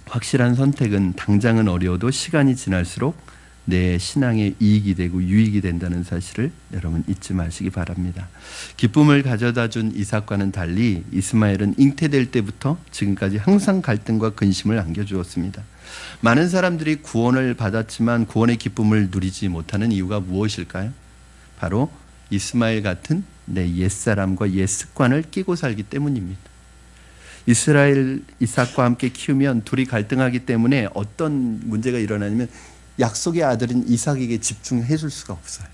확실한 선택은 당장은 어려워도 시간이 지날수록 내 신앙에 이익이 되고 유익이 된다는 사실을 여러분 잊지 마시기 바랍니다. 기쁨을 가져다 준 이삭과는 달리 이스마엘은 잉태될 때부터 지금까지 항상 갈등과 근심을 안겨주었습니다. 많은 사람들이 구원을 받았지만 구원의 기쁨을 누리지 못하는 이유가 무엇일까요? 바로 이스마엘 같은 내 옛사람과 옛습관을 끼고 살기 때문입니다. 이삭과 함께 키우면 둘이 갈등하기 때문에 어떤 문제가 일어나냐면 약속의 아들인 이삭에게 집중해 줄 수가 없어요.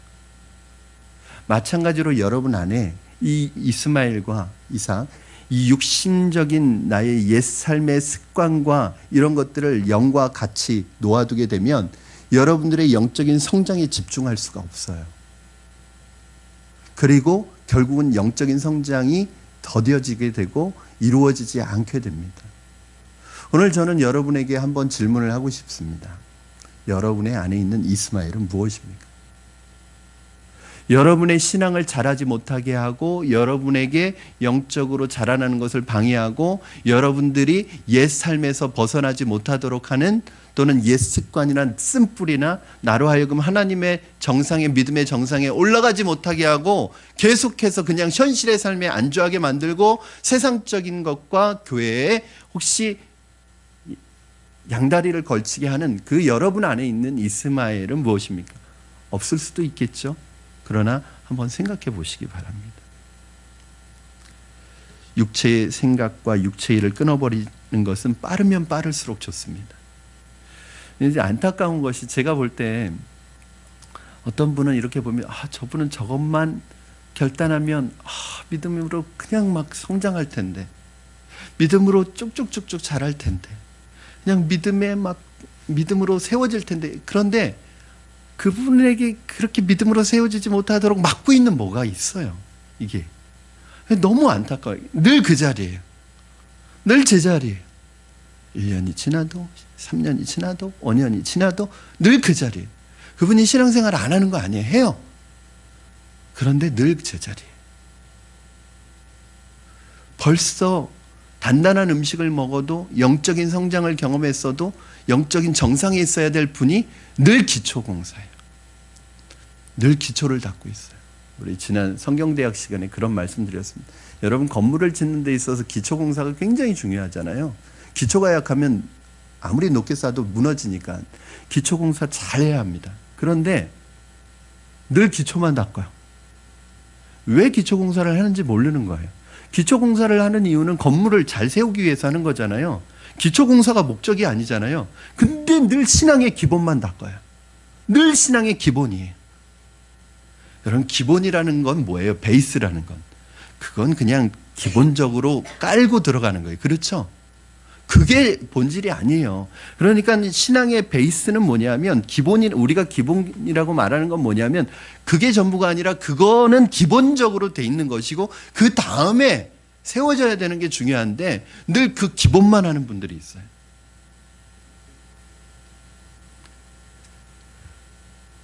마찬가지로 여러분 안에 이 이스마엘과 이삭, 이 육신적인 나의 옛 삶의 습관과 이런 것들을 영과 같이 놓아두게 되면 여러분들의 영적인 성장에 집중할 수가 없어요. 그리고 결국은 영적인 성장이 더뎌지게 되고 이루어지지 않게 됩니다. 오늘 저는 여러분에게 한번 질문을 하고 싶습니다. 여러분의 안에 있는 이스마엘은 무엇입니까? 여러분의 신앙을 자라지 못하게 하고 여러분에게 영적으로 자라나는 것을 방해하고 여러분들이 옛 삶에서 벗어나지 못하도록 하는 또는 옛 습관이나 쓴뿌리나 나로 하여금 하나님의 정상에 믿음의 정상에 올라가지 못하게 하고 계속해서 그냥 현실의 삶에 안주하게 만들고 세상적인 것과 교회에 혹시 양다리를 걸치게 하는 그 여러분 안에 있는 이스마엘은 무엇입니까? 없을 수도 있겠죠. 그러나 한번 생각해 보시기 바랍니다. 육체의 생각과 육체의 일을 끊어버리는 것은 빠르면 빠를수록 좋습니다. 이제 안타까운 것이 제가 볼 때 어떤 분은 이렇게 보면 저분은 저것만 결단하면 믿음으로 그냥 막 성장할 텐데 믿음으로 쭉쭉쭉쭉 자랄 텐데 그냥 믿음으로 세워질 텐데 그런데 그분에게 그렇게 믿음으로 세워지지 못하도록 막고 있는 뭐가 있어요. 이게 너무 안타까워요. 늘 그 자리예요. 늘 제자리예요. 1년이 지나도 3년이 지나도 5년이 지나도 늘 그 자리예요. 그분이 신앙생활 안 하는 거 아니에요. 해요. 그런데 늘 제자리예요. 벌써 단단한 음식을 먹어도 영적인 성장을 경험했어도 영적인 정상에 있어야 될 분이 늘 기초공사예요. 늘 기초를 닦고 있어요. 우리 지난 성경대학 시간에 그런 말씀 드렸습니다. 여러분, 건물을 짓는 데 있어서 기초공사가 굉장히 중요하잖아요. 기초가 약하면 아무리 높게 쌓아도 무너지니까 기초공사 잘해야 합니다. 그런데 늘 기초만 닦아요. 왜 기초공사를 하는지 모르는 거예요. 기초공사를 하는 이유는 건물을 잘 세우기 위해서 하는 거잖아요. 기초공사가 목적이 아니잖아요. 근데 늘 신앙의 기본만 닦아요. 늘 신앙의 기본이에요. 여러분, 기본이라는 건 뭐예요? 베이스라는 건. 그건 그냥 기본적으로 깔고 들어가는 거예요. 그렇죠? 그게 본질이 아니에요. 그러니까 신앙의 베이스는 뭐냐면, 우리가 기본이라고 말하는 건 뭐냐면, 그게 전부가 아니라 그거는 기본적으로 돼 있는 것이고, 그 다음에 세워져야 되는 게 중요한데, 늘 그 기본만 하는 분들이 있어요.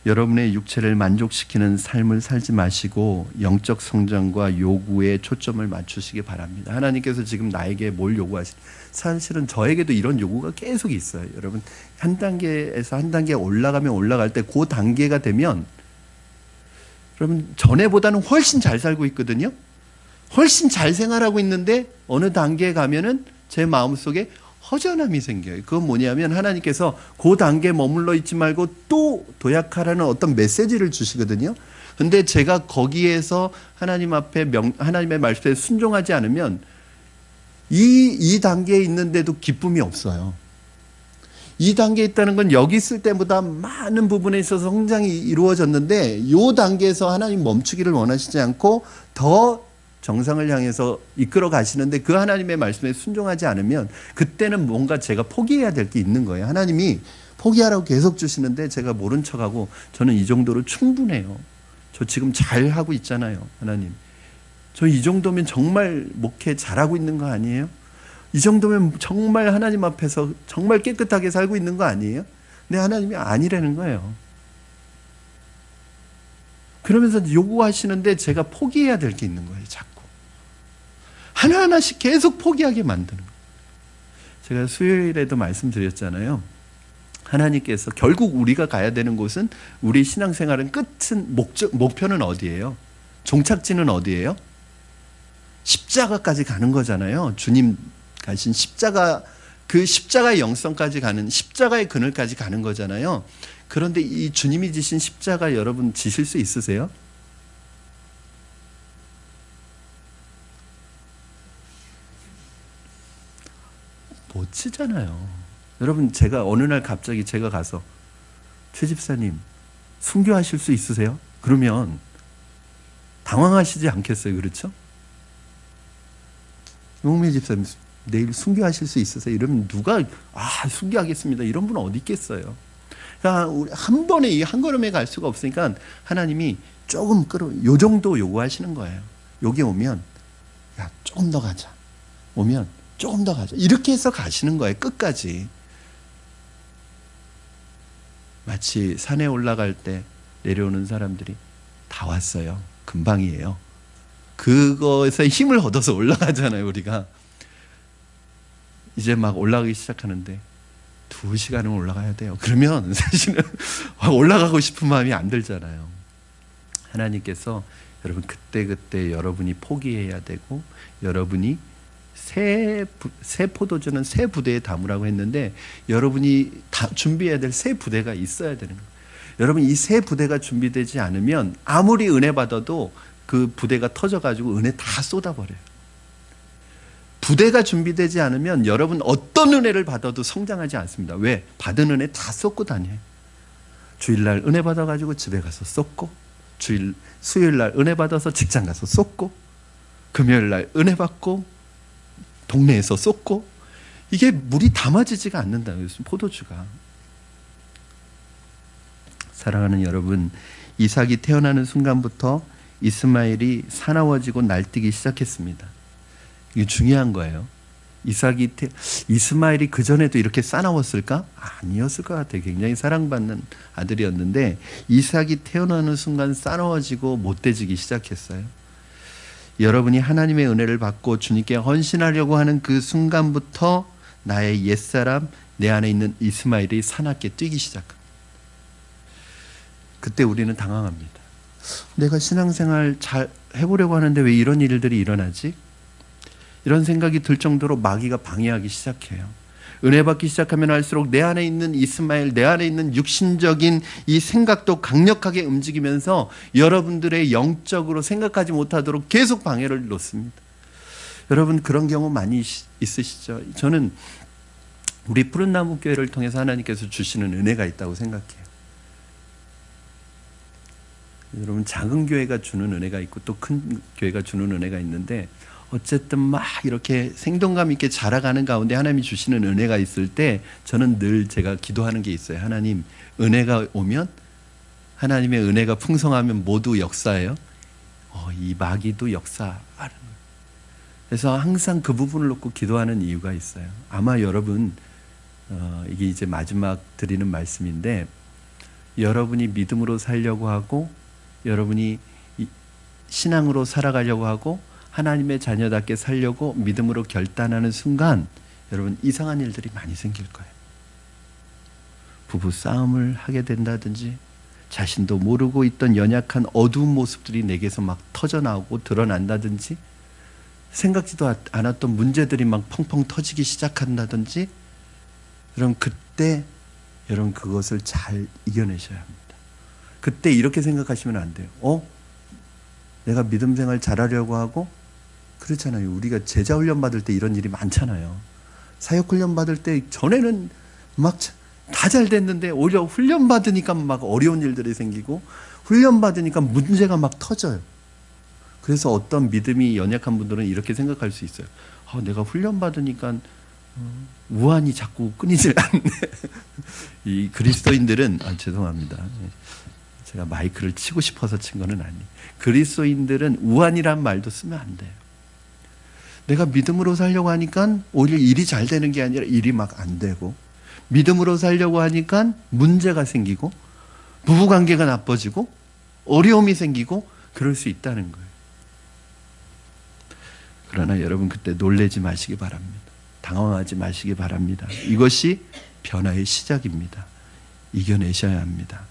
여러분의 육체를 만족시키는 삶을 살지 마시고 영적 성장과 요구에 초점을 맞추시기 바랍니다. 하나님께서 지금 나에게 뭘 요구하시는, 사실은 저에게도 이런 요구가 계속 있어요. 여러분, 한 단계에서 한 단계 올라가면 올라갈 때 그 단계가 되면 여러분 전에보다는 훨씬 잘 살고 있거든요. 훨씬 잘 생활하고 있는데 어느 단계에 가면은 제 마음속에 허전함이 생겨요. 그건 뭐냐면 하나님께서 그 단계에 머물러 있지 말고 또 도약하라는 어떤 메시지를 주시거든요. 근데 제가 거기에서 하나님 앞에 하나님의 말씀에 순종하지 않으면 이 단계에 있는데도 기쁨이 없어요. 이 단계에 있다는 건 여기 있을 때보다 많은 부분에 있어서 성장이 이루어졌는데 이 단계에서 하나님 멈추기를 원하시지 않고 더 정상을 향해서 이끌어 가시는데 그 하나님의 말씀에 순종하지 않으면 그때는 뭔가 제가 포기해야 될 게 있는 거예요. 하나님이 포기하라고 계속 주시는데 제가 모른 척하고 저는 이 정도로 충분해요. 저 지금 잘하고 있잖아요. 하나님. 저 이 정도면 정말 목회 잘하고 있는 거 아니에요? 이 정도면 정말 하나님 앞에서 정말 깨끗하게 살고 있는 거 아니에요? 근데 하나님이 아니라는 거예요. 그러면서 요구하시는데 제가 포기해야 될 게 있는 거예요. 자꾸. 하나하나씩 계속 포기하게 만드는 거예요. 제가 수요일에도 말씀드렸잖아요. 하나님께서 결국 우리가 가야 되는 곳은, 우리 신앙생활은 끝은, 목표는 어디예요? 종착지는 어디예요? 십자가까지 가는 거잖아요. 주님 가신 십자가, 그 십자가의 영성까지 가는, 십자가의 그늘까지 가는 거잖아요. 그런데 이 주님이 지신 십자가 여러분 지실 수 있으세요? 못 지잖아요. 여러분, 제가 어느 날 갑자기 제가 가서 최 집사님 순교하실 수 있으세요? 그러면 당황하시지 않겠어요? 그렇죠? 용미 집사님 내일 순교하실 수 있으세요? 이러면 누가 순교하겠습니다 이런 분 어디 있겠어요? 그러니까 우리 한 번에 이 한 걸음에 갈 수가 없으니까 하나님이 조금 요 정도 요구하시는 거예요. 여기 오면 야 조금 더 가자. 오면 조금 더 가자. 이렇게 해서 가시는 거예요. 끝까지. 마치 산에 올라갈 때 내려오는 사람들이 다 왔어요. 금방이에요. 그거에서 힘을 얻어서 올라가잖아요. 우리가 이제 막 올라가기 시작하는데 2시간은 올라가야 돼요. 그러면 사실은 올라가고 싶은 마음이 안 들잖아요. 하나님께서 여러분 그때 여러분이 포기해야 되고, 여러분이 새 포도주는 새 부대에 담으라고 했는데 여러분이 준비해야 될 새 부대가 있어야 되는 거예요. 여러분 이 새 부대가 준비되지 않으면 아무리 은혜 받아도 그 부대가 터져가지고 은혜 다 쏟아버려요. 부대가 준비되지 않으면 여러분 어떤 은혜를 받아도 성장하지 않습니다. 왜? 받은 은혜 다 쏟고 다녀요. 주일날 은혜 받아가지고 집에 가서 쏟고, 수요일날 은혜 받아서 직장 가서 쏟고, 금요일날 은혜 받고 동네에서 쏟고, 이게 물이 담아지지가 않는다. 포도주가. 사랑하는 여러분, 이삭이 태어나는 순간부터 이스마엘이 사나워지고 날뛰기 시작했습니다. 이게 중요한 거예요. 이스마엘이 그전에도 이렇게 사나웠을까? 아니었을 것 같아요. 굉장히 사랑받는 아들이었는데 이삭이 태어나는 순간 사나워지고 못돼지기 시작했어요. 여러분이 하나님의 은혜를 받고 주님께 헌신하려고 하는 그 순간부터 나의 옛사람, 내 안에 있는 이스마엘이 사납게 뛰기 시작합니다. 그때 우리는 당황합니다. 내가 신앙생활 잘 해보려고 하는데 왜 이런 일들이 일어나지? 이런 생각이 들 정도로 마귀가 방해하기 시작해요. 은혜 받기 시작하면 할수록 내 안에 있는 이스마엘, 내 안에 있는 육신적인 이 생각도 강력하게 움직이면서 여러분들의 영적으로 생각하지 못하도록 계속 방해를 놓습니다. 여러분 그런 경우 많이 있으시죠? 저는 우리 푸른나무 교회를 통해서 하나님께서 주시는 은혜가 있다고 생각해요. 여러분 작은 교회가 주는 은혜가 있고 또 큰 교회가 주는 은혜가 있는데 어쨌든 막 이렇게 생동감 있게 자라가는 가운데 하나님이 주시는 은혜가 있을 때 저는 늘 제가 기도하는 게 있어요. 하나님 은혜가 오면, 하나님의 은혜가 풍성하면 모두 역사예요. 이 마귀도 역사하는 거예요. 그래서 항상 그 부분을 놓고 기도하는 이유가 있어요. 아마 여러분 이게 이제 마지막 드리는 말씀인데, 여러분이 믿음으로 살려고 하고 여러분이 신앙으로 살아가려고 하고 하나님의 자녀답게 살려고 믿음으로 결단하는 순간 여러분 이상한 일들이 많이 생길 거예요. 부부 싸움을 하게 된다든지, 자신도 모르고 있던 연약한 어두운 모습들이 내게서 막 터져나오고 드러난다든지, 생각지도 않았던 문제들이 막 펑펑 터지기 시작한다든지, 여러분 그때 여러분 그것을 잘 이겨내셔야 합니다. 그때 이렇게 생각하시면 안 돼요. 내가 믿음 생활 잘하려고 하고, 그렇잖아요. 우리가 제자 훈련 받을 때 이런 일이 많잖아요. 사역 훈련 받을 때 전에는 막 다 잘 됐는데 오히려 훈련 받으니까 막 어려운 일들이 생기고 훈련 받으니까 문제가 막 터져요. 그래서 어떤 믿음이 연약한 분들은 이렇게 생각할 수 있어요. 내가 훈련 받으니까 우환이 자꾸 끊이질 않네. 이 그리스도인들은 죄송합니다. 제가 마이크를 치고 싶어서 친 거는 아니에요. 그리스도인들은 우환이란 말도 쓰면 안 돼요. 내가 믿음으로 살려고 하니까 오히려 일이 잘 되는 게 아니라 일이 막 안 되고, 믿음으로 살려고 하니까 문제가 생기고 부부관계가 나빠지고 어려움이 생기고 그럴 수 있다는 거예요. 그러나 여러분 그때 놀라지 마시기 바랍니다. 당황하지 마시기 바랍니다. 이것이 변화의 시작입니다. 이겨내셔야 합니다.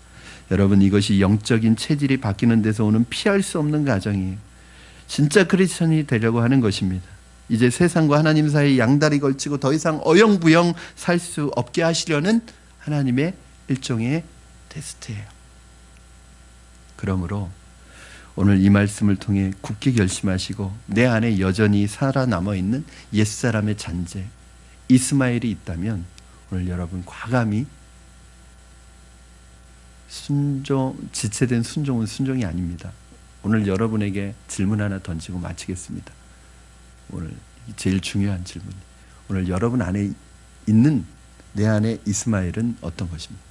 여러분 이것이 영적인 체질이 바뀌는 데서 오는 피할 수 없는 과정이에요. 진짜 크리스천이 되려고 하는 것입니다. 이제 세상과 하나님 사이에 양다리 걸치고 더 이상 어영부영 살 수 없게 하시려는 하나님의 일종의 테스트예요. 그러므로 오늘 이 말씀을 통해 굳게 결심하시고 내 안에 여전히 살아남아 있는 옛사람의 잔재 이스마엘이 있다면 오늘 여러분 과감히 지체된 순종은 순종이 아닙니다. 오늘 여러분에게 질문 하나 던지고 마치겠습니다. 오늘 제일 중요한 질문. 오늘 여러분 안에 있는 내 안에 이스마엘은 어떤 것입니까?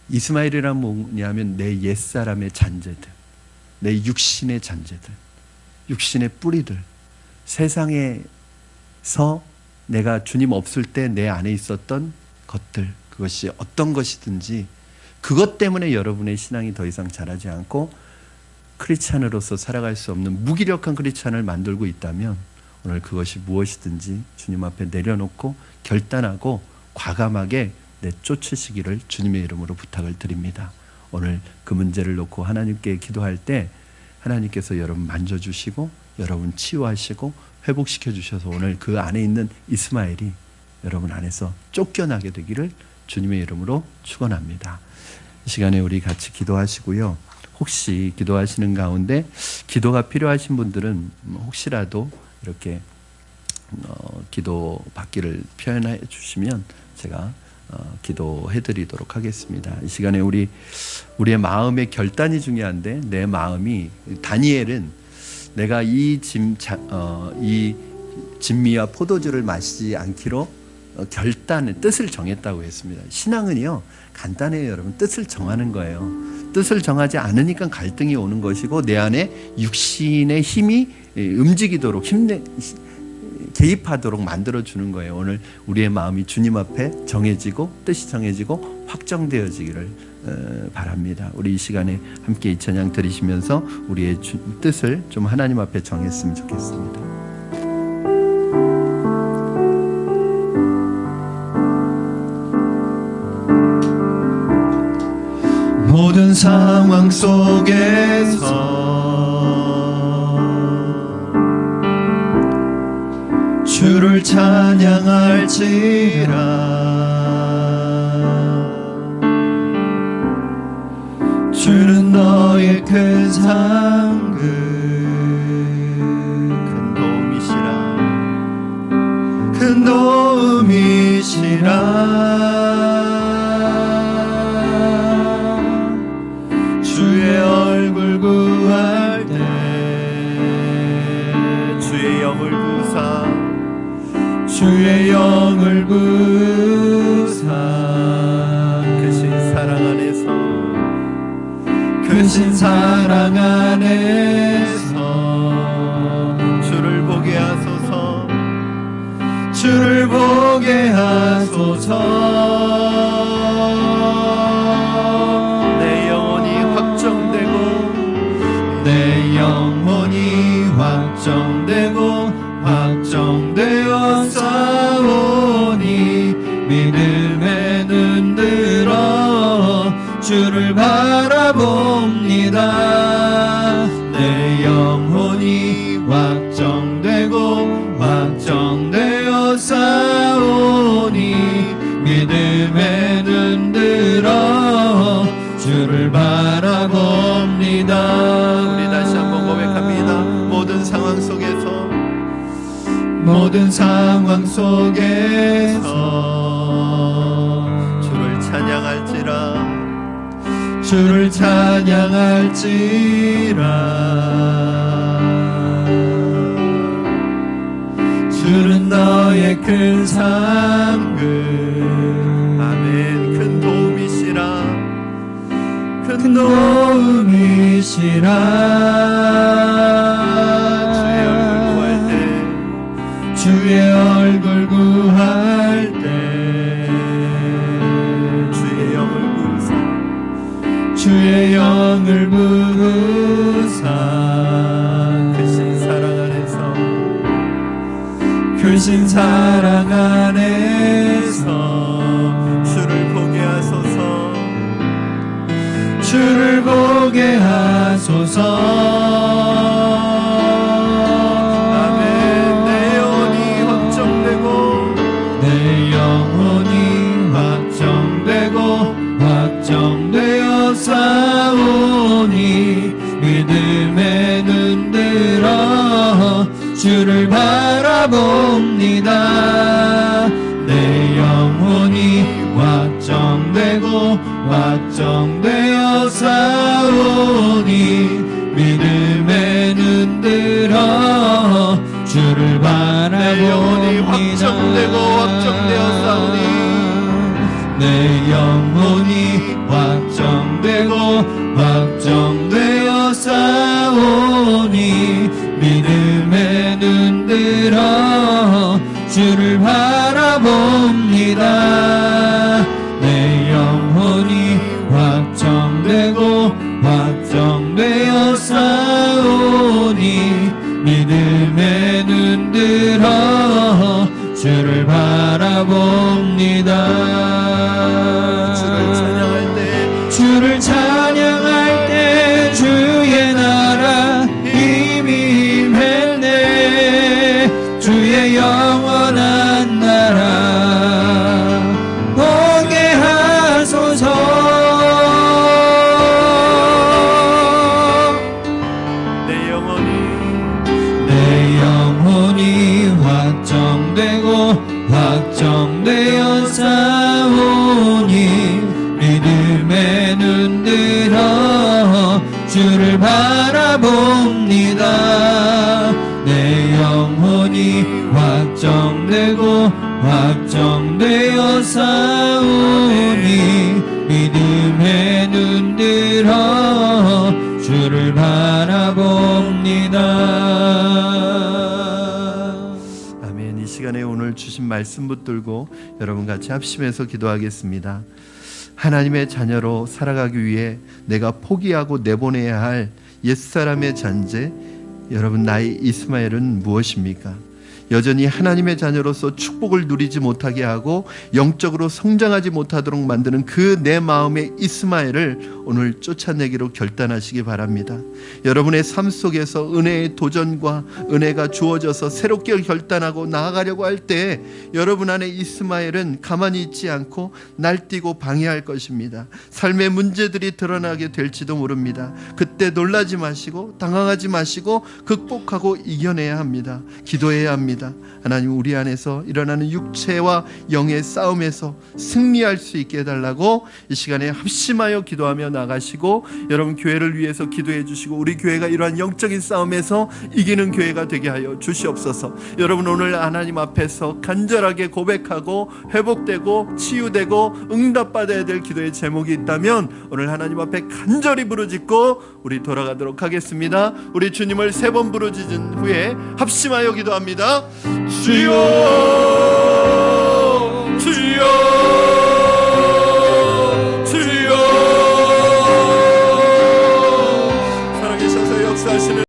이스마엘이란 뭐냐면 내 옛사람의 잔재들, 내 육신의 잔재들, 육신의 뿌리들, 세상에서 내가 주님 없을 때 내 안에 있었던 것들, 그것이 어떤 것이든지 그것 때문에 여러분의 신앙이 더 이상 자라지 않고 크리스찬으로서 살아갈 수 없는 무기력한 크리스찬을 만들고 있다면 오늘 그것이 무엇이든지 주님 앞에 내려놓고 결단하고 과감하게 내쫓으시기를 주님의 이름으로 부탁을 드립니다. 오늘 그 문제를 놓고 하나님께 기도할 때 하나님께서 여러분 만져주시고 여러분 치유하시고 회복시켜 주셔서 오늘 그 안에 있는 이스마엘이 여러분 안에서 쫓겨나게 되기를 주님의 이름으로 축원합니다. 이 시간에 우리 같이 기도하시고요. 혹시 기도하시는 가운데 기도가 필요하신 분들은 혹시라도 이렇게 기도 받기를 표현해 주시면 제가 기도해 드리도록 하겠습니다. 이 시간에 우리의 마음의 결단이 중요한데, 내 마음이, 다니엘은 내가 이 진미와 포도주를 마시지 않기로 결단의 뜻을 정했다고 했습니다. 신앙은요 간단해요, 여러분. 뜻을 정하는 거예요. 뜻을 정하지 않으니까 갈등이 오는 것이고 내 안에 육신의 힘이 움직이도록 개입하도록 만들어주는 거예요. 오늘 우리의 마음이 주님 앞에 정해지고 뜻이 정해지고 확정되어지기를 바랍니다. 우리 이 시간에 함께 이 찬양 드리시면서 우리의 뜻을 좀 하나님 앞에 정했으면 좋겠습니다. 모든 상황 속에서 주를 찬양할지라. 주는 너의 큰 상급 큰 도움이시라. 주의 얼굴 구할 때 주의 영을 구사 주의 영을 구사 크신 사랑 안에서 크신 사랑 안에서 주를 보게 하소서 주를 보게 하소서. 내 영혼이 확정되고 내 영혼이 확정되고 확정되어 싸우니 믿음에 눈들어 주를 바라봅니다. 내 영혼이 확정되고 확정되어 싸우니 믿음에 눈들어 주를 바라봅니다. 우리 다시 한번 고백합니다. 모든 상황 속에서 주를 찬양할지라 주를 찬양할지라. 주는 너의 큰 상급 아멘. 큰 도움이시라 큰 도움이시라. 주의 얼굴 구할 때 주의 영을 구사 주의 영을 구사 크신 사랑 안에서 크신 사랑 안에서 주를 보게 하소서 주를 보게 하소서. 확정되어 싸우니 믿음에 눈들어 주를 바라봅니다. 내 영혼이 확정되고 확정되어 싸우니 믿음에 눈들어 주를 바라봅니다. 내 영혼이 확정되고 확정되어 싸우니 내 영혼이 확정되고 확정되어 싸우니 믿음에 눈들어 주를 바라봅니다. 내 영혼이 확정되고 확정되어 싸우니 믿음에 눈들어 주를 바라봅니다. 주를 찬양할 때 주의 나라 힘이 임했네. 주의 영원한 나라 보게 하소서. 내 영혼이 확정되고 확정되어 싸우니 믿음에 눈들어 주를 바라봅니다. 내 영혼이 확정되고 확정되어 싸우니 믿음의 눈 들어 주를 바라봅니다. 아멘. 이 시간에 오늘 주신 말씀 붙들고 여러분 같이 합심해서 기도하겠습니다. 하나님의 자녀로 살아가기 위해 내가 포기하고 내보내야 할 옛사람의 잔재, 여러분 나의 이스마엘은 무엇입니까? 여전히 하나님의 자녀로서 축복을 누리지 못하게 하고 영적으로 성장하지 못하도록 만드는 그 내 마음의 이스마엘을 오늘 쫓아내기로 결단하시기 바랍니다. 여러분의 삶 속에서 은혜의 도전과 은혜가 주어져서 새롭게 결단하고 나아가려고 할 때 여러분 안에 이스마엘은 가만히 있지 않고 날뛰고 방해할 것입니다. 삶의 문제들이 드러나게 될지도 모릅니다. 그때 놀라지 마시고 당황하지 마시고 극복하고 이겨내야 합니다. 기도해야 합니다. 하나님, 우리 안에서 일어나는 육체와 영의 싸움에서 승리할 수 있게 해달라고 이 시간에 합심하여 기도하며 나가시고, 여러분 교회를 위해서 기도해 주시고 우리 교회가 이러한 영적인 싸움에서 이기는 교회가 되게 하여 주시옵소서. 여러분 오늘 하나님 앞에서 간절하게 고백하고 회복되고 치유되고 응답받아야 될 기도의 제목이 있다면 오늘 하나님 앞에 간절히 부르짖고 우리 돌아가도록 하겠습니다. 우리 주님을 3번 부르짖은 후에 합심하여 기도합니다. 주여